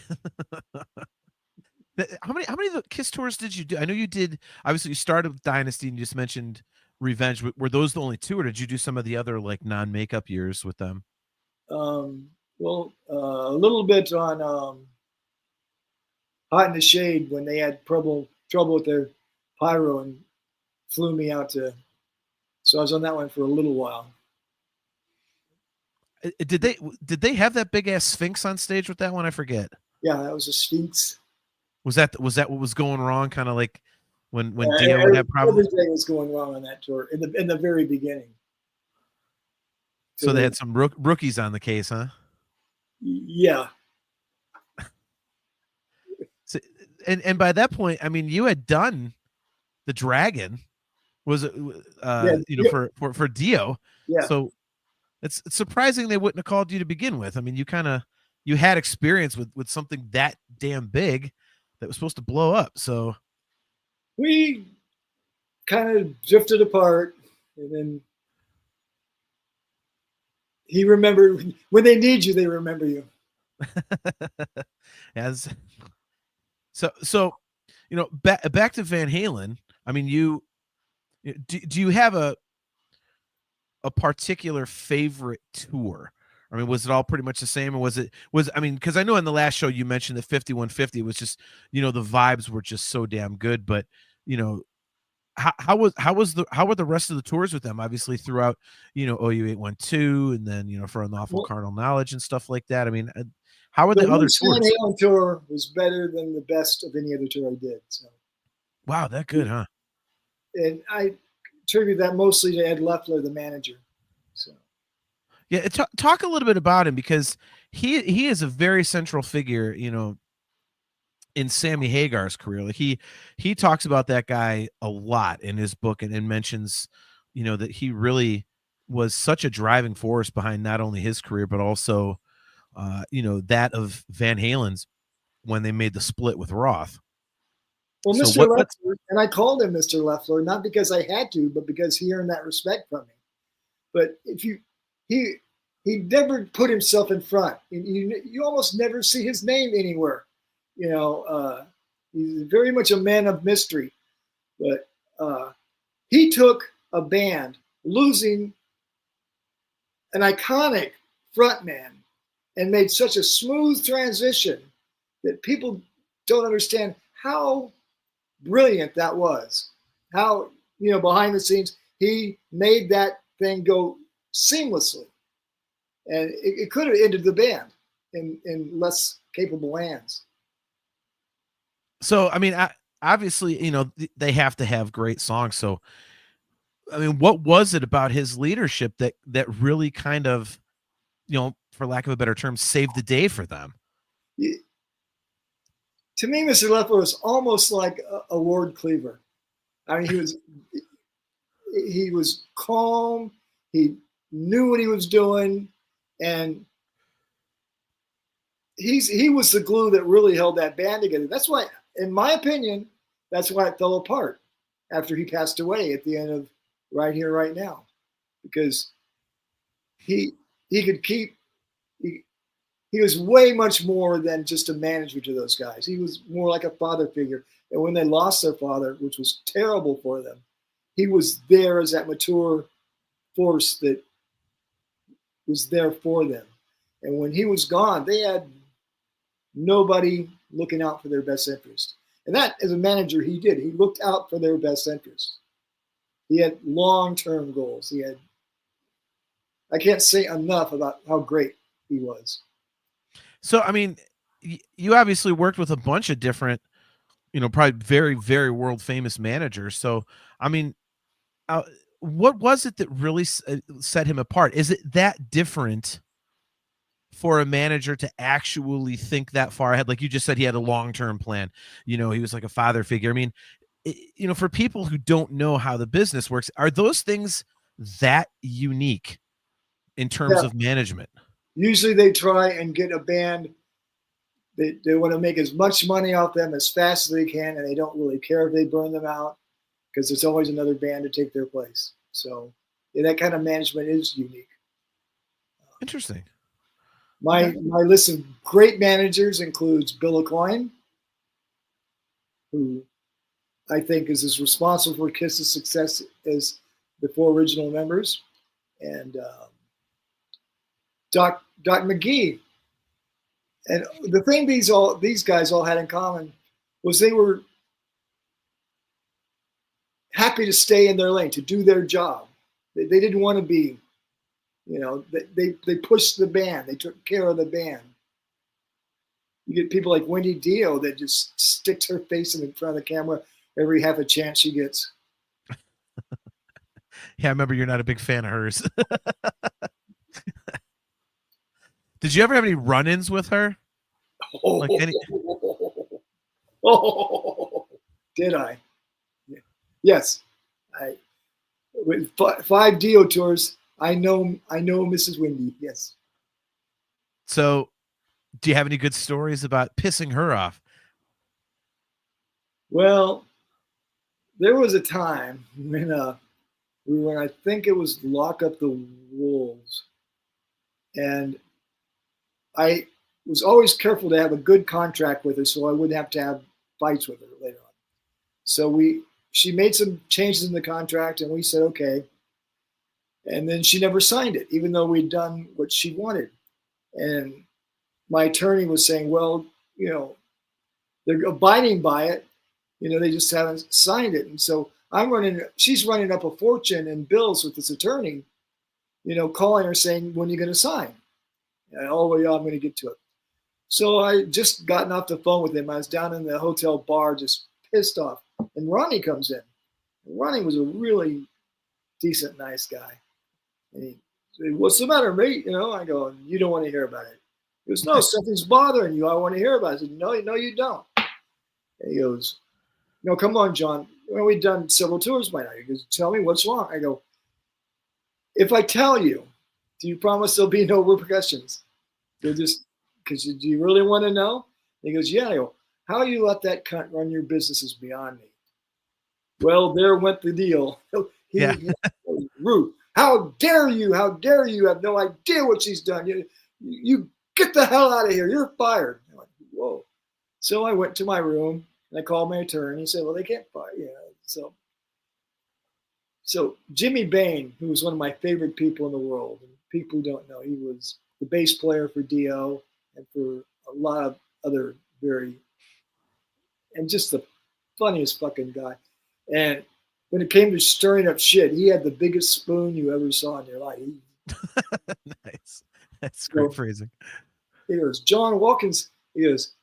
S2: How many of the Kiss tours did you do? I know you did. Obviously, you started with Dynasty, and you just mentioned Revenge. Were those the only two, or did you do some of the other like non-makeup years with them?
S3: Well, a little bit on Hot in the Shade when they had trouble with their Pyro and flew me out to. So I was on that one for a little while.
S2: Did they have that big ass Sphinx on stage with that one? I forget.
S3: Yeah, that was a Sphinx.
S2: Was that what was going wrong? Kind of like when Dio would have problems.
S3: Everything was going wrong on that tour in the very beginning.
S2: So they had some rookies on the case, huh?
S3: Yeah.
S2: So, and by that point, I mean, you had done the Dragon, was it? For Dio.
S3: Yeah.
S2: So it's surprising they wouldn't have called you to begin with. I mean, you had experience with something that damn big that was supposed to blow up. So
S3: we kind of drifted apart, and then he remembered when they need you, they remember you.
S2: So back to Van Halen. I mean, do you have a particular favorite tour? I mean, was it all pretty much the same, or I mean, because I know in the last show you mentioned the 5150 was just, the vibes were just so damn good, but how were the rest of the tours with them? Obviously throughout, OU 812, and then for An Awful Carnal Knowledge and stuff like that. I mean, how were the other tours?
S3: The Van Halen tour was better than the best of any other tour I did. So.
S2: Wow, that good, huh?
S3: And I attribute that mostly to Ed Loeffler, the manager. So.
S2: Yeah, talk a little bit about him, because he is a very central figure, in Sammy Hagar's career. Like he talks about that guy a lot in his book, and mentions, that he really was such a driving force behind not only his career, but also, that of Van Halen's when they made the split with Roth.
S3: Well, Mr. Loeffler, and I called him Mr. Loeffler, not because I had to, but because he earned that respect from me. But he never put himself in front. You almost never see his name anywhere. He's very much a man of mystery. But he took a band losing an iconic frontman and made such a smooth transition that people don't understand how brilliant that was. How, behind the scenes, he made that thing go seamlessly. And it could have ended the band in less capable hands.
S2: So, I mean, obviously, they have to have great songs. So, I mean, what was it about his leadership that really kind of, for lack of a better term, saved the day for them?
S3: To me, Mr. Leffler was almost like a Ward Cleaver. I mean, he was calm. He knew what he was doing, and he was the glue that really held that band together. That's why, in my opinion, that's why it fell apart after he passed away at the end of Right Here, Right Now, because he could keep. He was way much more than just a manager to those guys. He was more like a father figure. And when they lost their father, which was terrible for them, he was there as that mature force that was there for them. And when he was gone, they had nobody looking out for their best interest. And that, as a manager, he did. He looked out for their best interest. He had long-term goals. I can't say enough about how great he was.
S2: So, I mean, you obviously worked with a bunch of different, probably very, very world famous managers. So, I mean, what was it that really set him apart? Is it that different for a manager to actually think that far ahead? Like you just said, he had a long-term plan. He was like a father figure. I mean, for people who don't know how the business works, are those things that unique in terms of management?
S3: Usually they try and get a band. They want to make as much money off them as fast as they can, and they don't really care if they burn them out because there's always another band to take their place. So that kind of management is unique.
S2: Interesting.
S3: My list of great managers includes Bill O'Coin, who I think is as responsible for Kiss's success as the 4 original members, and Doc McGee. And the thing these guys all had in common was they were happy to stay in their lane, to do their job. They didn't want to be, they pushed the band. They took care of the band. You get people like Wendy Dio that just sticks her face in front of the camera every half a chance she gets.
S2: Yeah, I remember you're not a big fan of hers. Did you ever have any run-ins with her?
S3: Did I? Yes. With 5 Dio tours, I know Mrs. Wendy. Yes.
S2: So, do you have any good stories about pissing her off?
S3: Well, there was a time when we were, I think it was Lock Up the Wolves, and I was always careful to have a good contract with her so I wouldn't have to have fights with her later on. So she made some changes in the contract, and we said, okay. And then she never signed it, even though we'd done what she wanted. And my attorney was saying, well, they're abiding by it. They just haven't signed it. And so she's running up a fortune in bills with this attorney, calling her saying, when are you going to sign? And, oh, well, yeah, I'm going to get to it. So I just gotten off the phone with him. I was down in the hotel bar, just pissed off. And Ronnie comes in. And Ronnie was a really decent, nice guy. And he said, what's the matter, mate? I go, you don't want to hear about it. He goes, no, something's bothering you. I want to hear about it. I said, no, you don't. And he goes, no, come on, John. Well, we've done several tours by now. He goes, tell me what's wrong. I go, if I tell you, do you promise there'll be no repercussions? They're just, because do you really want to know? And he goes, yeah. I go, how you let that cunt run your business is beyond me. Well, there went the deal. He was rude. How dare you? How dare you? Have no idea what she's done. You get the hell out of here. You're fired. I'm like, whoa. So I went to my room and I called my attorney. He said, well, they can't fire you. So Jimmy Bain, who was one of my favorite people in the world, and people who don't know, he was the bass player for Dio and for a lot of other and just the funniest fucking guy. And when it came to stirring up shit, he had the biggest spoon you ever saw in your life.
S2: Nice. That's great phrasing.
S3: He goes, John Watkins, he goes,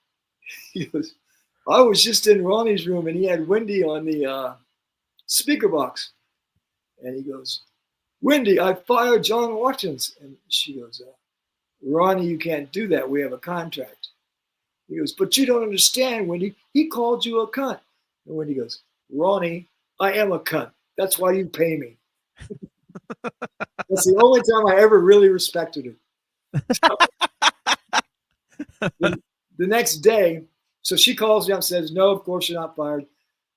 S3: I was just in Ronnie's room and he had Wendy on the speaker box. And he goes, Wendy, I fired John Watkins. And she goes, Ronnie, you can't do that. We have a contract. He goes, but you don't understand, Wendy. He called you a cunt. And Wendy goes, Ronnie, I am a cunt. That's why you pay me. That's the only time I ever really respected her. the next day, so she calls me up and says, no, of course you're not fired.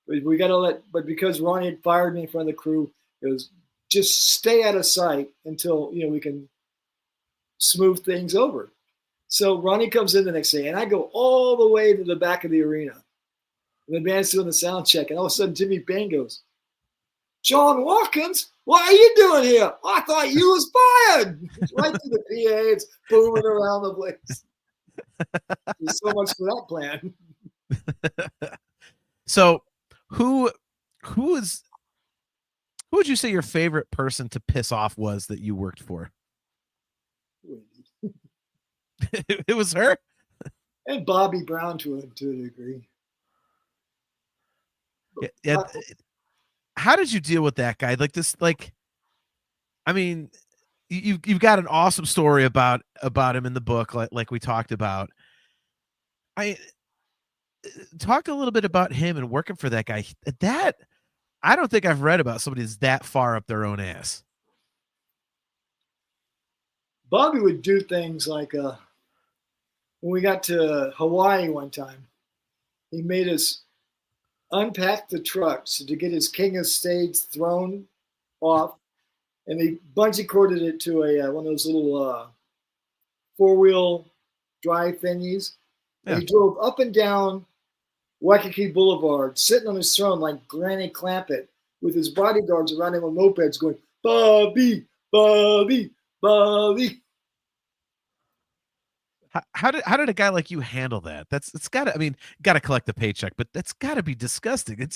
S3: We got to but because Ronnie had fired me in front of the crew, it was just stay out of sight until, we can smooth things over. So Ronnie comes in the next day, and I go all the way to the back of the arena. And the band's doing the sound check, and all of a sudden Jimmy Bain goes, John Watkins, what are you doing here? I thought you was fired. It's right to the PA. It's booming around the place. There's so much for that plan.
S2: So who would you say your favorite person to piss off was that you worked for? It was her?
S3: And Bobby Brown to a degree.
S2: Yeah. How did you deal with that guy? I mean, you've got an awesome story about him in the book, like we talked about. I talked a little bit about him and working for that guy. That I don't think I've read about somebody that's that far up their own ass.
S3: Bobby would do things like when we got to Hawaii one time, he made us unpack the trucks to get his King of Spades thrown off, and he bungee corded it to one of those little 4-wheel drive thingies. Yeah. And he drove up and down Waikiki Boulevard, sitting on his throne like Granny Clampett, with his bodyguards around him on mopeds going, Bobby, Bobby, Bobby.
S2: How did a guy like you handle that? It's gotta, I mean, gotta collect the paycheck, but that's gotta be disgusting. It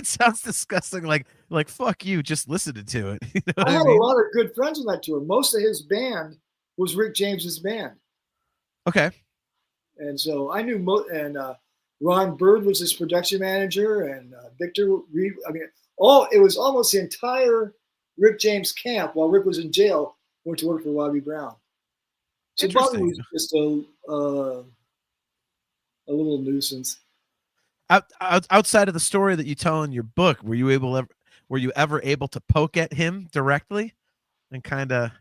S2: sounds disgusting. Like fuck you, just listening to it. You know
S3: I had a lot of good friends on that tour. Most of his band was Rick James's band.
S2: Okay.
S3: And so I knew, Ron Bird was his production manager, and Victor Reed. I mean, it was almost the entire Rick James camp while Rick was in jail went to work for Bobby Brown. So Bobby was just a little nuisance.
S2: Outside of the story that you tell in your book, were you ever able to poke at him directly and kind of?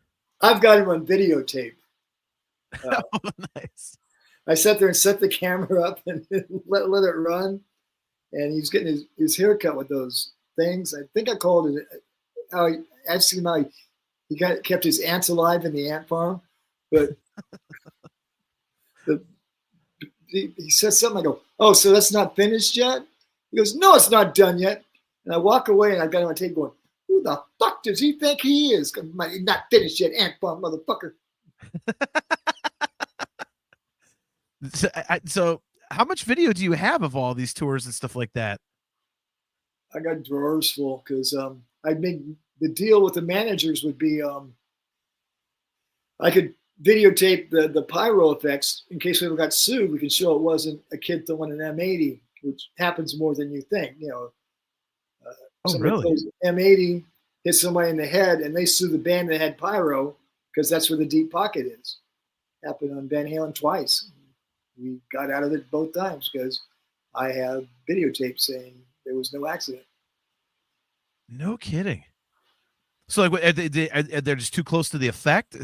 S3: I've got him on videotape.
S2: Oh, nice.
S3: I sat there and set the camera up and let it run, and he's getting his haircut with those things. I think I called it. I asked him how he kept his ants alive in the ant farm, but he says something. I go, "Oh, so that's not finished yet?" He goes, "No, it's not done yet." And I walk away, and I've got him on tape going, "Who the fuck does he think he is? Not finished yet, ant farm motherfucker."
S2: So how much video do you have of all these tours and stuff like that?
S3: I got drawers full because I made the deal with the managers would be I could videotape the pyro effects in case we ever got sued. We could show it wasn't a kid throwing an M80, which happens more than you think.
S2: Really?
S3: M80 hit somebody in the head, and they sue the band that had pyro because that's where the deep pocket is. Happened on Van Halen twice. We got out of it both times because I have videotape saying there was no accident.
S2: No kidding. So, like, they're just too close to the effect?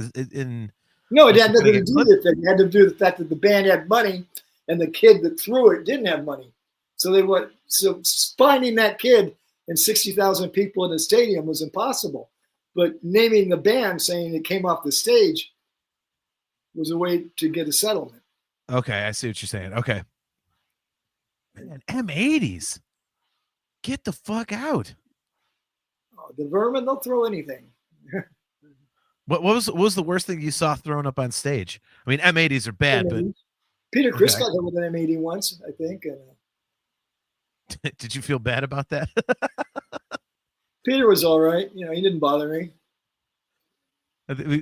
S3: No, it had nothing to do with the effect. It had to do with the fact that the band had money and the kid that threw it didn't have money. So finding that kid and 60,000 people in the stadium was impossible. But naming the band, saying it came off the stage, was a way to get a settlement.
S2: Okay, I see what you're saying. Okay. Man, M80s. Get the fuck out.
S3: Oh, the vermin, they'll throw anything.
S2: What was the worst thing you saw thrown up on stage? I mean, M80s are bad, but
S3: Peter Criss got hit with an M80 once, I think.
S2: Did you feel bad about that?
S3: Peter was all right. He didn't bother me.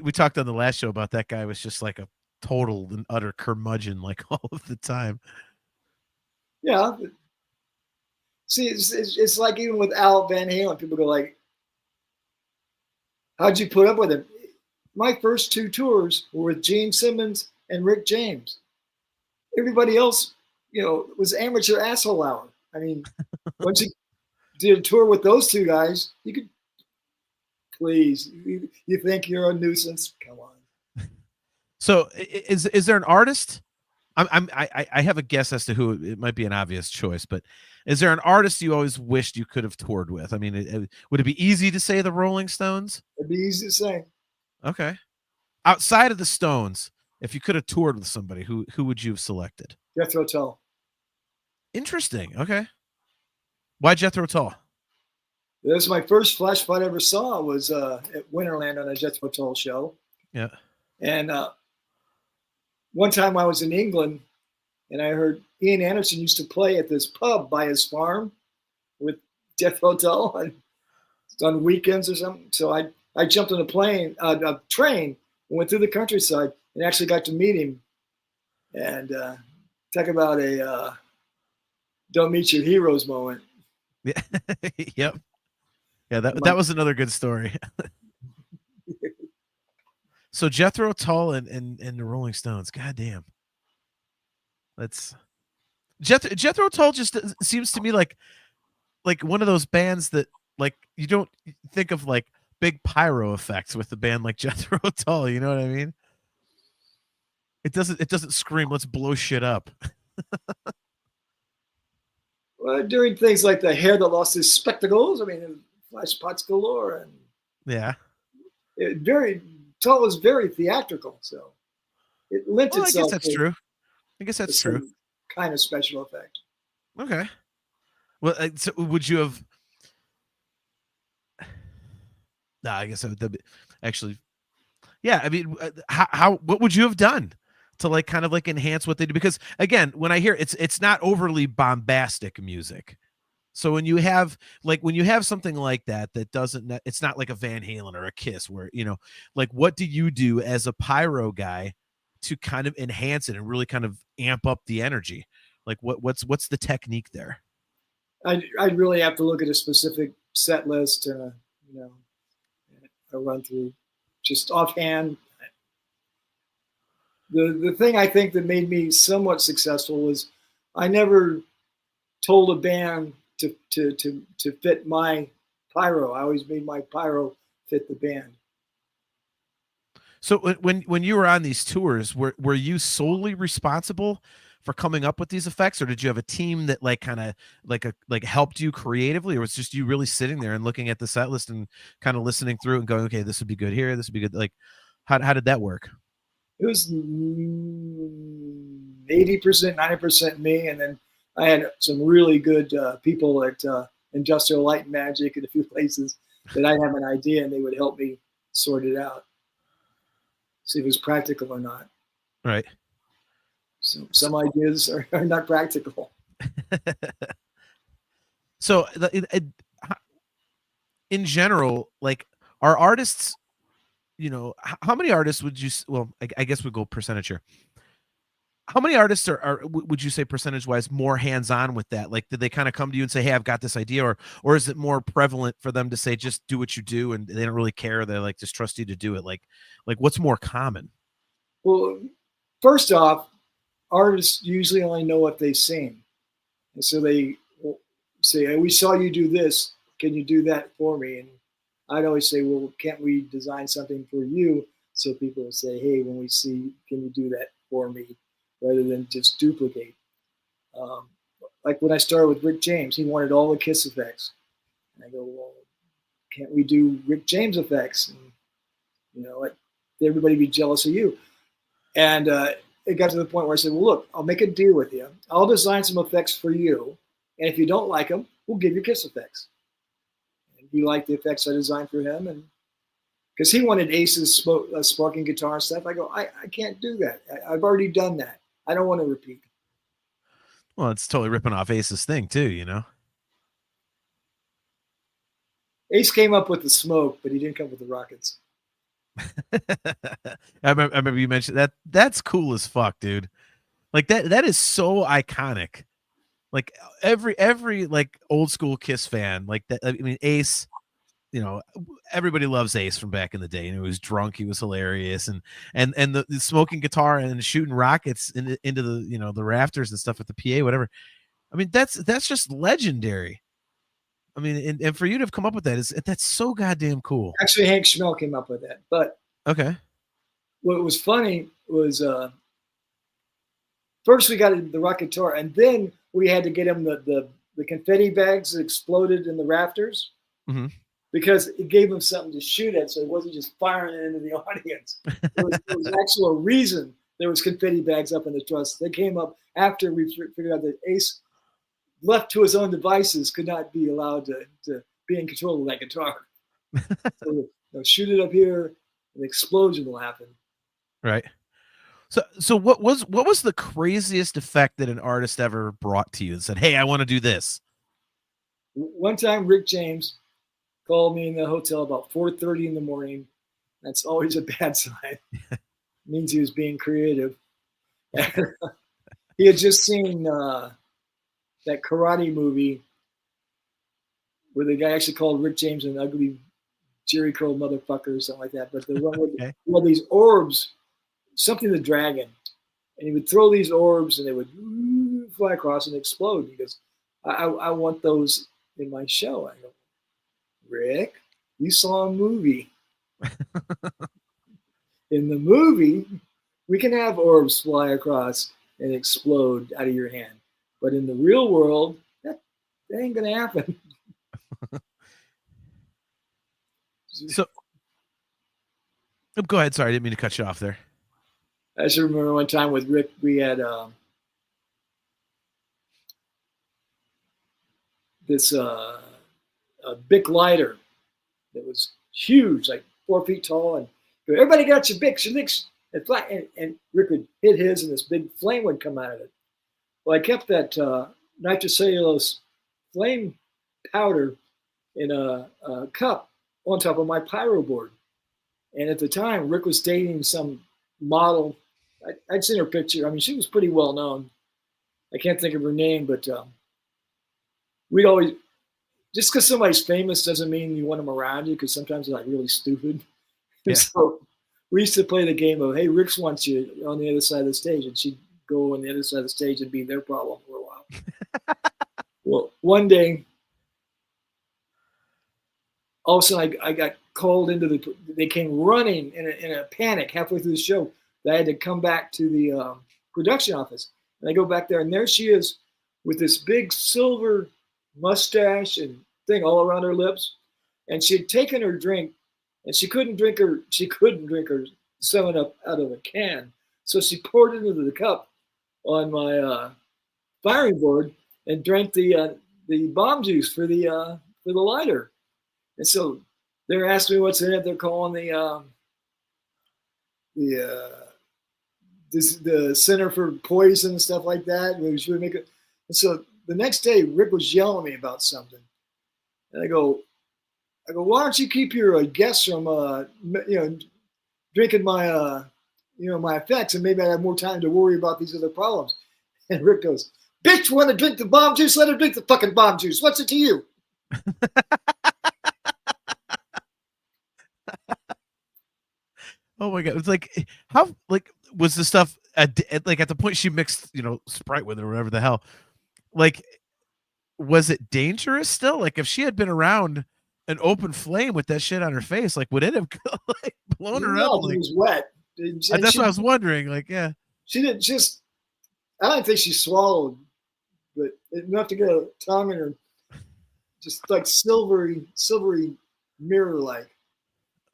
S2: We talked on the last show about that guy was just like a total and utter curmudgeon, like all of the time.
S3: Yeah. See, it's like even with Al Van Halen, people go like, "How'd you put up with him?" My first two tours were with Gene Simmons and Rick James. everybody else, was amateur asshole hour. I mean, once you did a tour with those two guys, you could, please, you think you're a nuisance? Come on.
S2: So is there an artist? I have a guess as to who. It might be an obvious choice, but is there an artist you always wished you could have toured with? I mean, would it be easy to say the Rolling Stones?
S3: It'd be easy to say.
S2: Okay. Outside of the Stones, if you could have toured with somebody, who would you have selected?
S3: Jethro Tull.
S2: Interesting. Okay. Why Jethro Tull?
S3: That was my first Flash fight I ever saw. Was at Winterland on a Jethro Tull show.
S2: Yeah.
S3: And one time I was in England, and I heard Ian Anderson used to play at this pub by his farm with Jethro Tull on weekends or something. So I jumped on a train, and went through the countryside, and actually got to meet him. And talk about a don't meet your heroes moment.
S2: Yeah. Yep. Yeah, that was another good story. So Jethro Tull and the Rolling Stones. God damn. That's Jethro Tull just seems to me like one of those bands that like you don't think of like big pyro effects with the band like Jethro Tull, you know what I mean? It doesn't scream let's blow shit up.
S3: Well, doing things like the hair that lost his spectacles, I mean, flash spots galore, and
S2: yeah,
S3: Tull was very theatrical, so it lent itself.
S2: I guess that's true. I guess that's true.
S3: Kind of special effect.
S2: Okay. Well, so would you have? No, I guess that actually. Yeah, I mean, how what would you have done to like kind of like enhance what they do? Because again, when I hear it's not overly bombastic music. So when you have something like that doesn't, it's not like a Van Halen or a Kiss where, like what do you do as a pyro guy to kind of enhance it and really kind of amp up the energy? Like what's the technique there?
S3: I'd really have to look at a specific set list, a run through just offhand. The thing I think that made me somewhat successful was I never told a band to fit my pyro. I always made my pyro fit the band.
S2: So when you were on these tours, were you solely responsible for coming up with these effects, or did you have a team that like kind of like helped you creatively, or was just you really sitting there and looking at the set list and kind of listening through it and going, okay, this would be good here, this would be good? Like, how did that work?
S3: It was 80%, 90% me, and then I had some really good people at Industrial Light and Magic and a few places that I'd have an idea and they would help me sort it out, see if it was practical or not.
S2: Right.
S3: So some ideas are not practical.
S2: So in general, like, are artists, how many artists would you, well, I guess we'll go percentage here. How many artists are would you say percentage wise more hands-on with that? Like, did they kind of come to you and say, hey, I've got this idea, or is it more prevalent for them to say, just do what you do and they don't really care? They're like, just trust you to do it. Like what's more common?
S3: Well, first off, artists usually only know what they've seen. And so they will say, hey, we saw you do this. Can you do that for me? And I'd always say, well, can't we design something for you? So people will say, hey, when we see, can you do that for me? Rather than just duplicate. Like when I started with Rick James, he wanted all the Kiss effects. And I go, well, can't we do Rick James effects? And, let everybody be jealous of you. And it got to the point where I said, well, look, I'll make a deal with you. I'll design some effects for you. And if you don't like them, we'll give you Kiss effects. And he liked the effects I designed for him. And because he wanted Ace's sparking guitar and stuff. I go, I can't do that. I've already done that. I don't want to repeat.
S2: Well, it's totally ripping off Ace's thing too,
S3: Ace came up with the smoke, but he didn't come up with the rockets.
S2: I remember you mentioned that. That's cool as fuck, dude. Like that is so iconic. Like every like old school Kiss fan, like that. I mean, Ace, everybody loves Ace from back in the day. He was drunk, he was hilarious, and the smoking guitar and shooting rockets into the the rafters and stuff at the PA, whatever. I mean, that's just legendary. I mean, and for you to have come up with that's so goddamn cool.
S3: Actually, Hank Schmel came up with that. But
S2: okay,
S3: what was funny was first we got the rocket guitar, and then we had to get him the confetti bags that exploded in the rafters.
S2: Mm-hmm.
S3: Because it gave him something to shoot at, so it wasn't just firing it into the audience. There was actual reason there was confetti bags up in the truss. They came up after we figured out that Ace, left to his own devices, could not be allowed to be in control of that guitar. So shoot it up here, an explosion will happen.
S2: Right. So what was the craziest effect that an artist ever brought to you and said, "Hey, I want to do this"?
S3: One time, Rick James called me in the hotel about 4:30 in the morning. That's always a bad sign. It means he was being creative. He had just seen that karate movie where the guy actually called Rick James an ugly Jerry curl motherfucker or something like that. But the one with these orbs, something the dragon, and he would throw these orbs and they would fly across and explode. He goes, I want those in my show. I go, Rick, you saw a movie. In the movie, we can have orbs fly across and explode out of your hand. But in the real world, that ain't going to happen.
S2: So, go ahead. Sorry, I didn't mean to cut you off there.
S3: I just remember one time with Rick, we had this a Bic lighter that was huge, like 4 feet tall, and everybody got your Bics, and Rick would hit his, and this big flame would come out of it. Well, I kept that nitrocellulose flame powder in a cup on top of my Pyro board. And at the time, Rick was dating some model. I'd seen her picture. I mean, she was pretty well known. I can't think of her name, but we'd always, just because somebody's famous doesn't mean you want them around you, because sometimes they're like really stupid. Yeah. So we used to play the game of, hey, Rick wants you on the other side of the stage, and she'd go on the other side of the stage and be their problem for a while. Well, one day, all of a sudden I got called into they came running in a panic halfway through the show. I had to come back to the production office. And I go back there, and there she is with this big silver mustache and thing all around her lips. And she had taken her drink, and she couldn't drink her 7-Up out of a can. So she poured it into the cup on my firing board and drank the bomb juice for the lighter. And so they're asking me what's in it. They're calling the Center for Poison and stuff like that. And so the next day, Rick was yelling at me about something, and I go, why don't you keep your guests from drinking my my effects, and maybe I have more time to worry about these other problems. And Rick goes, bitch, want to drink the bomb juice? Let her drink the fucking bomb juice. What's it to you?
S2: Oh my God. It's like, how, like, was the stuff like at the point she mixed, Sprite with it or whatever the hell, like, was it dangerous still? Like, if she had been around an open flame with that shit on her face, like, would it have like blown her up? Like,
S3: it was wet.
S2: That's what I was wondering. Like, yeah.
S3: She didn't just, I don't think she swallowed, but enough to get a tongue in her, just like silvery mirror-like.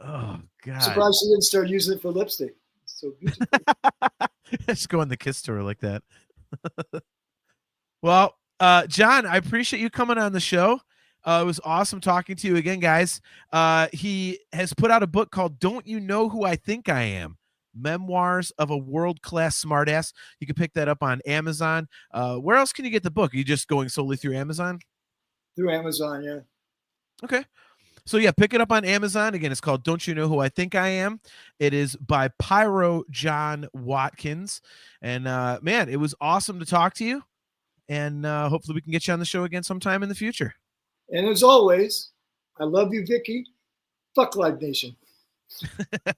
S2: Oh God!
S3: Surprised she didn't start using it for lipstick. It's so beautiful.
S2: Just go in the kiss to her like that. Well, John, I appreciate you coming on the show. It was awesome talking to you again, guys. He has put out a book called "Don't You Know Who I Think I Am? Memoirs of a World-Class Smartass." You can pick that up on Amazon. Where else can you get the book? Are you just going solely through Amazon?
S3: Through Amazon, yeah.
S2: Okay. So yeah, pick it up on Amazon. Again, it's called "Don't You Know Who I Think I Am?" It is by Pyro John Watkins. And man, it was awesome to talk to you. And hopefully we can get you on the show again sometime in the future.
S3: And as always, I love you, Vicky. Fuck Live Nation.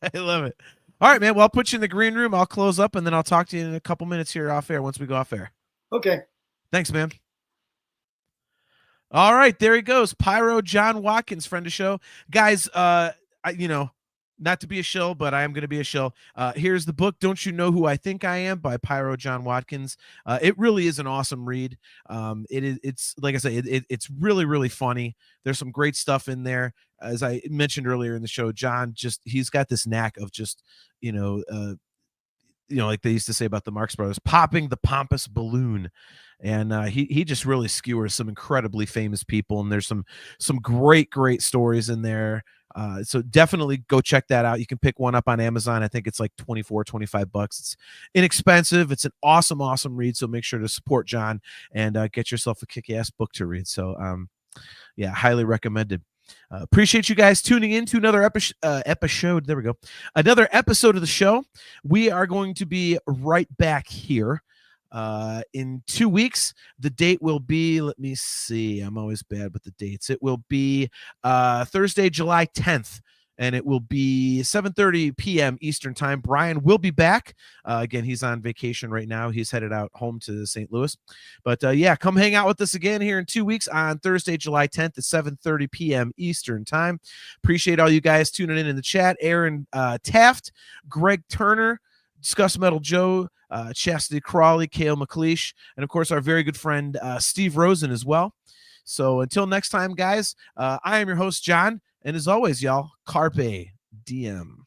S2: I love it. All right, man. Well, I'll put you in the green room. I'll close up, and then I'll talk to you in a couple minutes here off air once we go off air.
S3: Okay.
S2: Thanks, man. All right, there he goes. Pyro John Watkins, friend of show. Guys, not to be a shill, but I am going to be a shill. Here's the book, Don't You Know Who I Think I Am by Pyro John Watkins. It really is an awesome read. It's like I say, it's really, really funny. There's some great stuff in there. As I mentioned earlier in the show, John he's got this knack of just, like they used to say about the Marx Brothers, popping the pompous balloon. And he just really skewers some incredibly famous people. And there's some great stories in there. So definitely go check that out. You can pick one up on Amazon. I think it's like $25. It's inexpensive. It's an awesome read. So make sure to support John and get yourself a kick-ass book to read. So yeah, highly recommended. Appreciate you guys tuning in to another episode. There we go. Another episode of the show. We are going to be right back here in 2 weeks. The date will be, let me see, I'm always bad with the dates. It will be Thursday, July 10th. And it will be 7:30 p.m. Eastern time. Brian will be back. Again, he's on vacation right now. He's headed out home to St. Louis. But yeah, come hang out with us again here in 2 weeks on Thursday, July 10th at 7:30 p.m. Eastern time. Appreciate all you guys tuning in the chat. Aaron Taft, Greg Turner, Discuss Metal Joe, Chastity Crawley, Cale McLeish, and of course our very good friend Steve Rosen as well. So until next time, guys, I am your host, John. And as always, y'all, carpe diem.